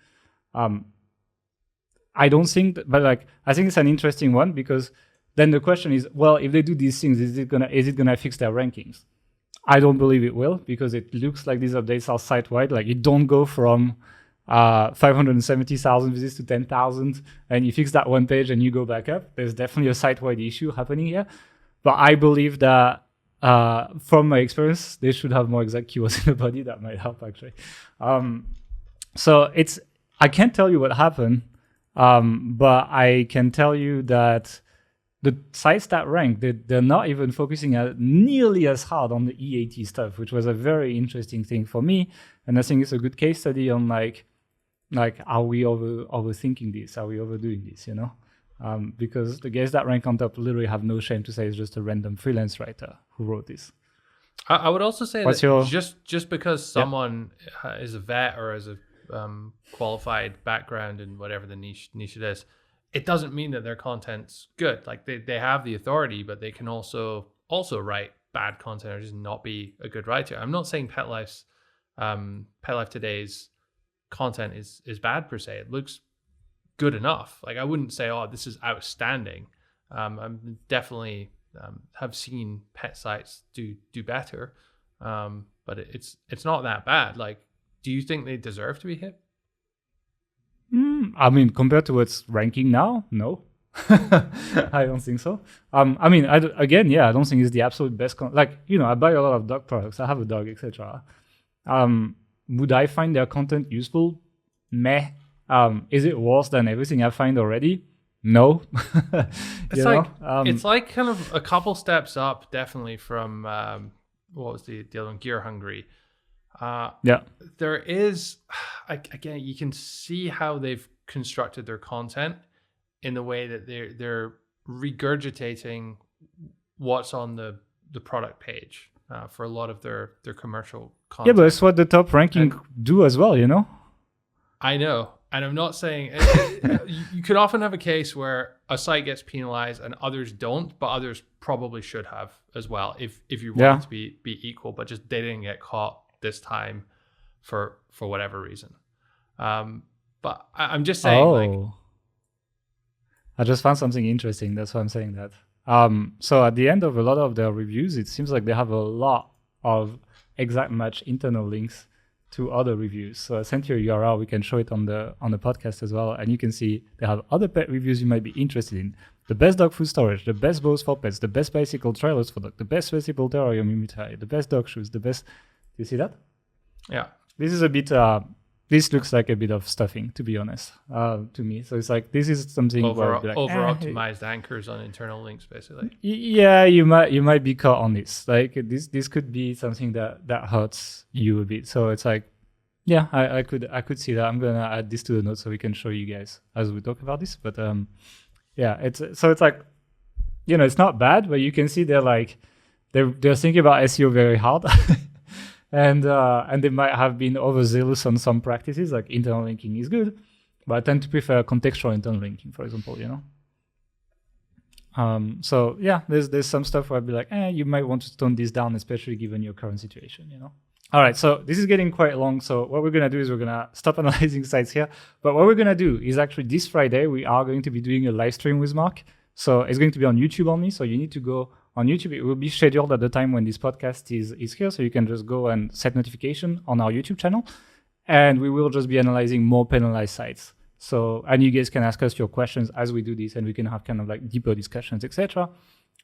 I don't think, but like I think it's an interesting one, because then the question is, well, if they do these things, is it gonna fix their rankings? I don't believe it will, because it looks like these updates are site-wide. Like you don't go from 570,000 visits to 10,000, and you fix that one page and you go back up. There's definitely a site-wide issue happening here. But I believe that from my experience, they should have more exact keywords in the body. That might help, actually. So I can't tell you what happened, but I can tell you that the sites that rank, they're not even focusing nearly as hard on the EAT stuff, which was a very interesting thing for me. And I think it's a good case study on like are we overthinking this? Are we overdoing this, you know? Because the guys that rank on top literally have no shame to say it's just a random freelance writer who wrote this. I would also say just because someone is a vet or has a qualified background in whatever the niche it is, it doesn't mean that their content's good. Like they have the authority, but they can also write bad content or just not be a good writer. I'm not saying PetLifeToday's content is bad per se. It looks good enough. Like I wouldn't say, oh, this is outstanding. I'm definitely have seen pet sites do better, but it's not that bad. Like, do you think they deserve to be hit? I mean, compared to what's ranking now, no. I don't think so. I mean, I don't think it's the absolute best. Like, you know, I buy a lot of dog products. I have a dog, etc. Would I find their content useful? Meh. Is it worse than everything I find already? No. It's like kind of a couple steps up, definitely, from what was the other one? Gear Hungry. There is, again, you can see how they've constructed their content in the way that they're regurgitating what's on the product page for a lot of their commercial content. Yeah, but it's what the top ranking do as well, you know? I know. And I'm not saying you could often have a case where a site gets penalized and others don't, but others probably should have as well if you want it to be equal, but just they didn't get caught this time for whatever reason. But I'm just saying, I just found something interesting. That's why I'm saying that. So at the end of a lot of their reviews, it seems like they have a lot of exact match internal links to other reviews. So I sent you a URL. We can show it on the podcast as well, and you can see they have other pet reviews you might be interested in. the best dog food storage, the best bows for pets, the best bicycle trailers for dog, the best flexible terrarium in Italy, the best dog shoes, the best. Do you see that? Yeah. This is a bit. This looks like a bit of stuffing, to be honest, to me. So it's like this is something over optimized anchors on internal links, basically. Yeah, you might be caught on this. Like this could be something that hurts you a bit. So it's like, yeah, I could see that. I'm gonna add this to the notes so we can show you guys as we talk about this. But yeah, it's like, it's not bad, but you can see they're thinking about SEO very hard. And they might have been overzealous on some practices, like internal linking is good, but I tend to prefer contextual internal linking, for example, So yeah, there's some stuff where I'd be like, you might want to tone this down, especially given your current situation, All right, so this is getting quite long. So what we're gonna do is we're gonna stop analyzing sites here. But what we're gonna do is actually this Friday, we are going to be doing a live stream with Mark. So it's going to be on YouTube only. So you need to go on YouTube. It will be scheduled at the time when this podcast is here. So you can just go and set notification on our YouTube channel. And we will just be analyzing more penalized sites. So, and you guys can ask us your questions as we do this, and we can have kind of like deeper discussions, etc.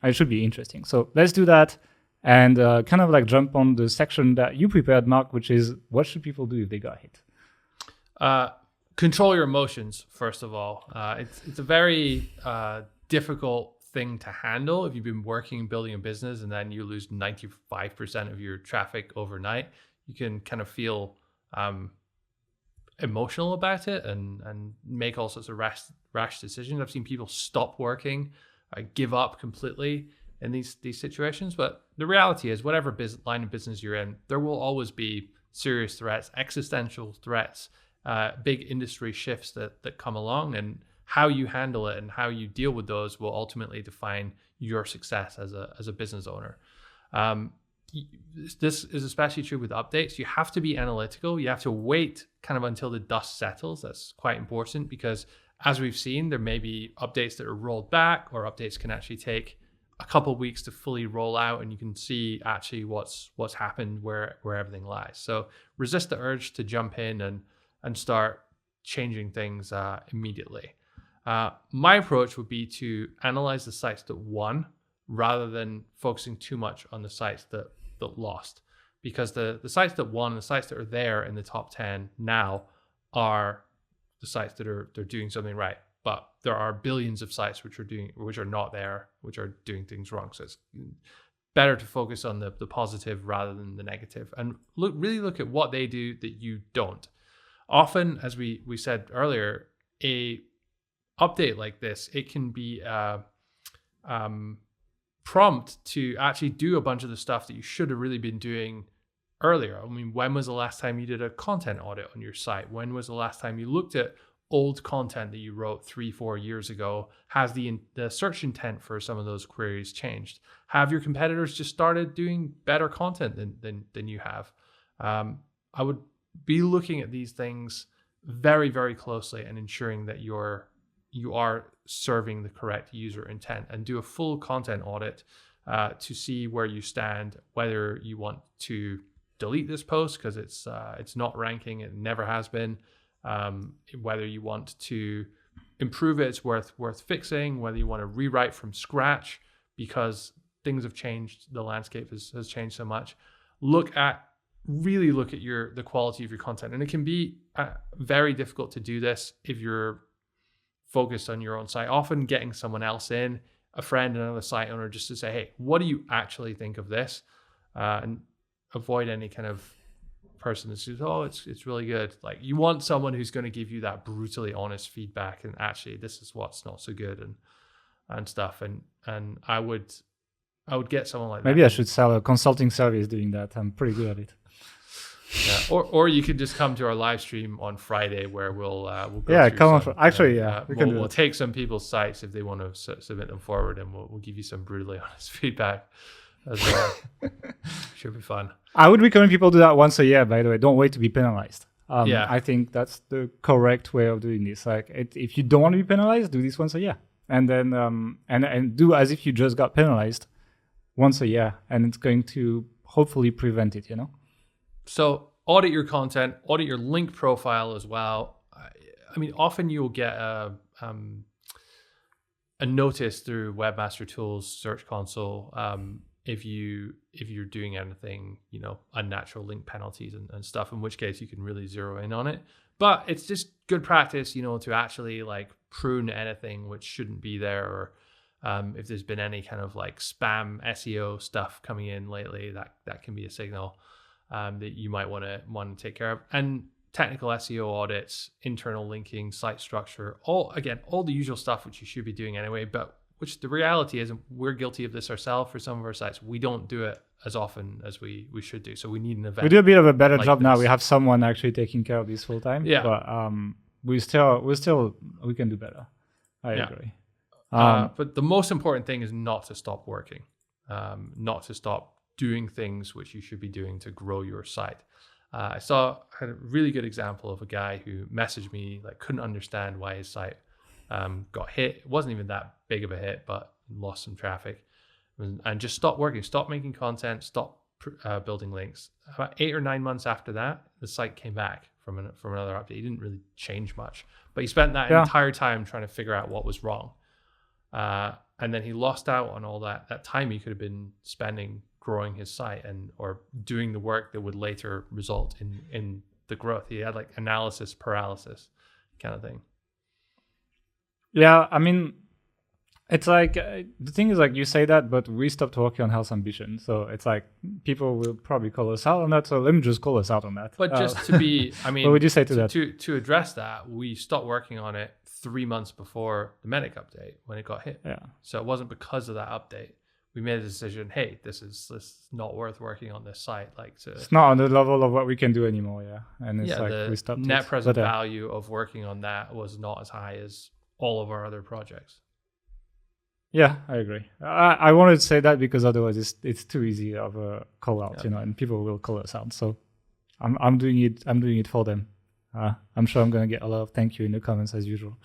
It should be interesting. So let's do that and kind of like jump on the section that you prepared, Mark, which is what should people do if they got hit? Control your emotions, first of all. It's a very difficult thing to handle if you've been working and building a business and then you lose 95% of your traffic overnight. You can kind of feel emotional about it and make all sorts of rash decisions. I've seen people stop working, give up completely in these situations. But the reality is, whatever line of business you're in, there will always be serious threats, existential threats, big industry shifts that come along, and how you handle it and how you deal with those will ultimately define your success as a business owner. This is especially true with updates. You have to be analytical. You have to wait kind of until the dust settles. That's quite important because, as we've seen, there may be updates that are rolled back, or updates can actually take a couple of weeks to fully roll out, and you can see actually what's happened, where everything lies. So resist the urge to jump in and start changing things immediately. My approach would be to analyze the sites that won rather than focusing too much on the sites that lost, because the sites that won, the sites that are there in the top 10 now, are the sites that are doing something right. But there are billions of sites which are not there, which are doing things wrong. So it's better to focus on the positive rather than the negative, and really look at what they do that you don't. Often, as we said earlier, a update like this, it can be prompt to actually do a bunch of the stuff that you should have really been doing earlier. I mean, when was the last time you did a content audit on your site? When was the last time you looked at old content that you wrote 3-4 years ago? Has the search intent for some of those queries changed? Have your competitors just started doing better content than you have? I would be looking at these things very, very closely and ensuring that you are serving the correct user intent, and do a full content audit to see where you stand, whether you want to delete this post because it's not ranking, it never has been, whether you want to improve it, it's worth fixing, whether you want to rewrite from scratch because things have changed, the landscape has changed so much. Really look at the quality of your content, and it can be very difficult to do this if you're focused on your own site. Often getting someone else in, a friend, another site owner, just to say, hey, what do you actually think of this? And avoid any kind of person that says, oh, it's really good. Like, you want someone who's going to give you that brutally honest feedback, and actually this is what's not so good and stuff. And I would get someone like that. Maybe I should sell a consulting service doing that. I'm pretty good at it. Yeah, or you could just come to our live stream on Friday where we'll go. Yeah, come on. Actually, yeah, we'll take some people's sites if they want to submit them forward, and we'll give you some brutally honest feedback as well. Should be fun. I would recommend people do that once a year. By the way, don't wait to be penalized. Yeah, I think that's the correct way of doing this. Like, if you don't want to be penalized, do this once a year, and then and do as if you just got penalized once a year, and it's going to hopefully prevent it. So audit your content, audit your link profile as well. I mean, often you'll get a notice through Webmaster Tools Search Console if you're doing anything, unnatural link penalties and stuff, in which case you can really zero in on it. But it's just good practice, to actually like prune anything which shouldn't be there, or if there's been any kind of like spam SEO stuff coming in lately, that can be a signal that you might want to take care of. And technical SEO audits, internal linking, site structure, all the usual stuff which you should be doing anyway, but which the reality is, we're guilty of this ourselves for some of our sites. We don't do it as often as we should do. So we need an event. We do a bit of a better job now. We have someone actually taking care of this full time. Yeah. But we can do better. I agree. But the most important thing is not to stop working, not to stop doing things which you should be doing to grow your site. I had a really good example of a guy who messaged me, like couldn't understand why his site got hit. It wasn't even that big of a hit, but lost some traffic, and just stopped working, stopped making content, stopped building links. About 8 or 9 months after that, the site came back from another update. He didn't really change much, but he spent that entire time trying to figure out what was wrong. And then he lost out on all that time he could have been spending growing his site or doing the work that would later result in the growth. He had like analysis paralysis kind of thing. Yeah, I mean, it's like the thing is, like, you say that, but we stopped working on health ambition. So it's like people will probably call us out on that. So let me just call us out on that. But just to be, I mean, what would you say to that? To address that, we stopped working on it 3 months before the Medic update when it got hit. Yeah. So it wasn't because of that update. We made a decision, hey, this is not worth working on this site. It's not on the level of what we can do anymore, And it's we stopped. The net present value of working on that was not as high as all of our other projects. Yeah, I agree. I wanted to say that because otherwise it's too easy of a call out, and people will call us out. So I'm doing it for them. I'm sure I'm going to get a lot of thank you in the comments as usual.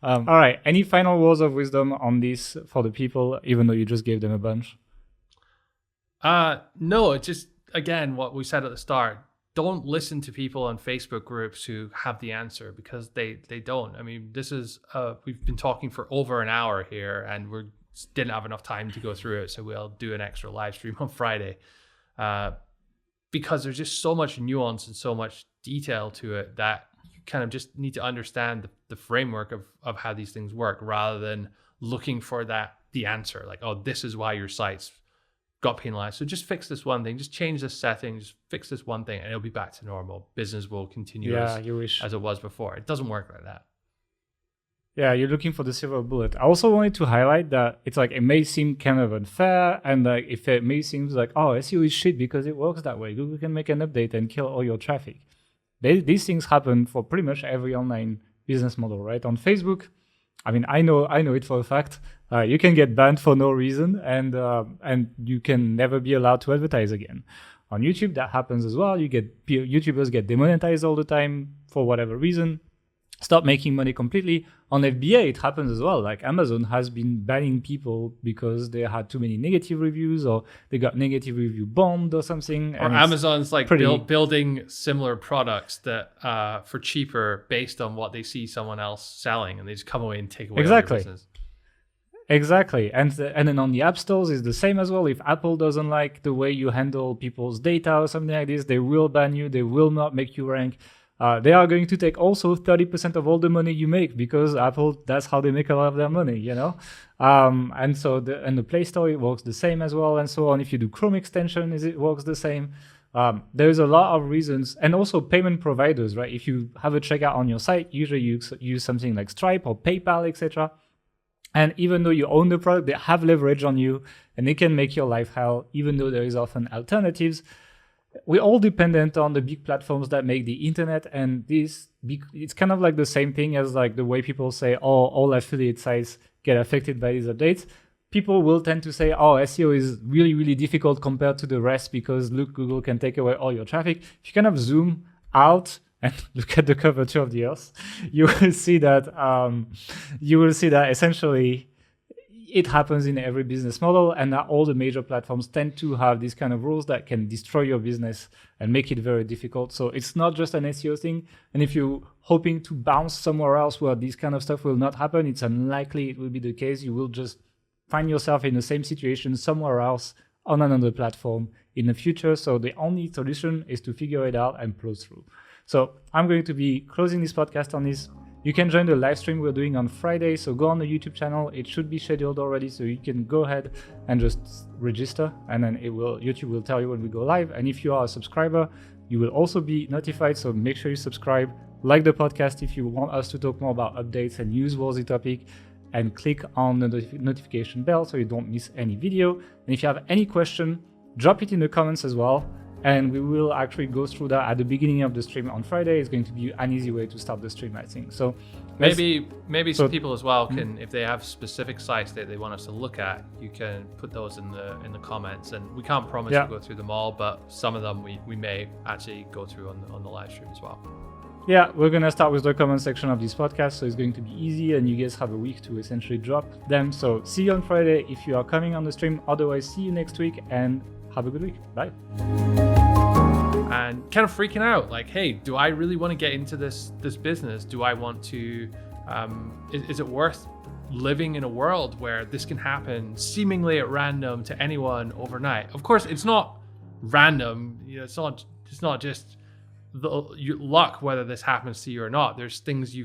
All right. Any final words of wisdom on this for the people, even though you just gave them a bunch? No, it's just, again, what we said at the start. Don't listen to people on Facebook groups who have the answer, because they don't. I mean, this is, we've been talking for over an hour here, and we didn't have enough time to go through it. So we'll do an extra live stream on Friday. Because there's just so much nuance and so much detail to it that you kind of just need to understand the framework of how these things work, rather than looking for the answer, like, oh, this is why your site's got penalized. So just fix this one thing, just change this setting, just fix this one thing, and it'll be back to normal. Business will continue as it was before. It doesn't work like that. Yeah, you're looking for the silver bullet. I also wanted to highlight that it's like, it may seem kind of unfair, and like if it may seem like, oh, SEO is shit because it works that way. Google can make an update and kill all your traffic. These things happen for pretty much every online business model, right? On Facebook, I mean, I know it for a fact. You can get banned for no reason, and you can never be allowed to advertise again. On YouTube, that happens as well. YouTubers get demonetized all the time for whatever reason. Stop making money completely. On FBA, it happens as well. Like Amazon has been banning people because they had too many negative reviews, or they got negative review bombed or something. Or Amazon's like building similar products that for cheaper based on what they see someone else selling, and they just come away and take away all your business. Exactly. And then on the app stores is the same as well. If Apple doesn't like the way you handle people's data or something like this, they will ban you. They will not make you rank. They are going to take also 30% of all the money you make, because Apple, that's how they make a lot of their money, And so the Play Store, it works the same as well, and so on. If you do Chrome extension, it works the same. There's a lot of reasons, and also payment providers, right? If you have a checkout on your site, usually you use something like Stripe or PayPal, etc. And even though you own the product, they have leverage on you, and they can make your life hell, even though there is often alternatives. We're all dependent on the big platforms that make the internet, and it's kind of like the same thing as like the way people say, oh, all affiliate sites get affected by these updates. People will tend to say, oh, SEO is really, really difficult compared to the rest because look, Google can take away all your traffic. If you kind of zoom out and look at the curvature of the earth, you will see that essentially it happens in every business model, and that all the major platforms tend to have these kind of rules that can destroy your business and make it very difficult. So it's not just an SEO thing. And if you're hoping to bounce somewhere else where this kind of stuff will not happen, it's unlikely it will be the case. You will just find yourself in the same situation somewhere else on another platform in the future. So the only solution is to figure it out and plow through. So I'm going to be closing this podcast on this. You can join the live stream we're doing on Friday. So go on the YouTube channel. It should be scheduled already. So you can go ahead and just register, and then YouTube will tell you when we go live. And if you are a subscriber, you will also be notified. So make sure you subscribe, like the podcast if you want us to talk more about updates and newsworthy topic, and click on the notification bell so you don't miss any video. And if you have any question, drop it in the comments as well. And we will actually go through that at the beginning of the stream on Friday. It's going to be an easy way to start the stream, I think. So maybe some people as well can, if they have specific sites that they want us to look at, you can put those in the comments. And we can't promise to go through them all, but some of them we may actually go through on the live stream as well. Yeah, we're going to start with the comment section of this podcast, so it's going to be easy, and you guys have a week to essentially drop them. So see you on Friday if you are coming on the stream. Otherwise, see you next week, and have a good week. Bye. And kind of freaking out, like, hey, do I really want to get into this business? Do I want to, is it worth living in a world where this can happen seemingly at random to anyone overnight? Of course, it's not random. You know, it's not just your luck whether this happens to you or not. There's things you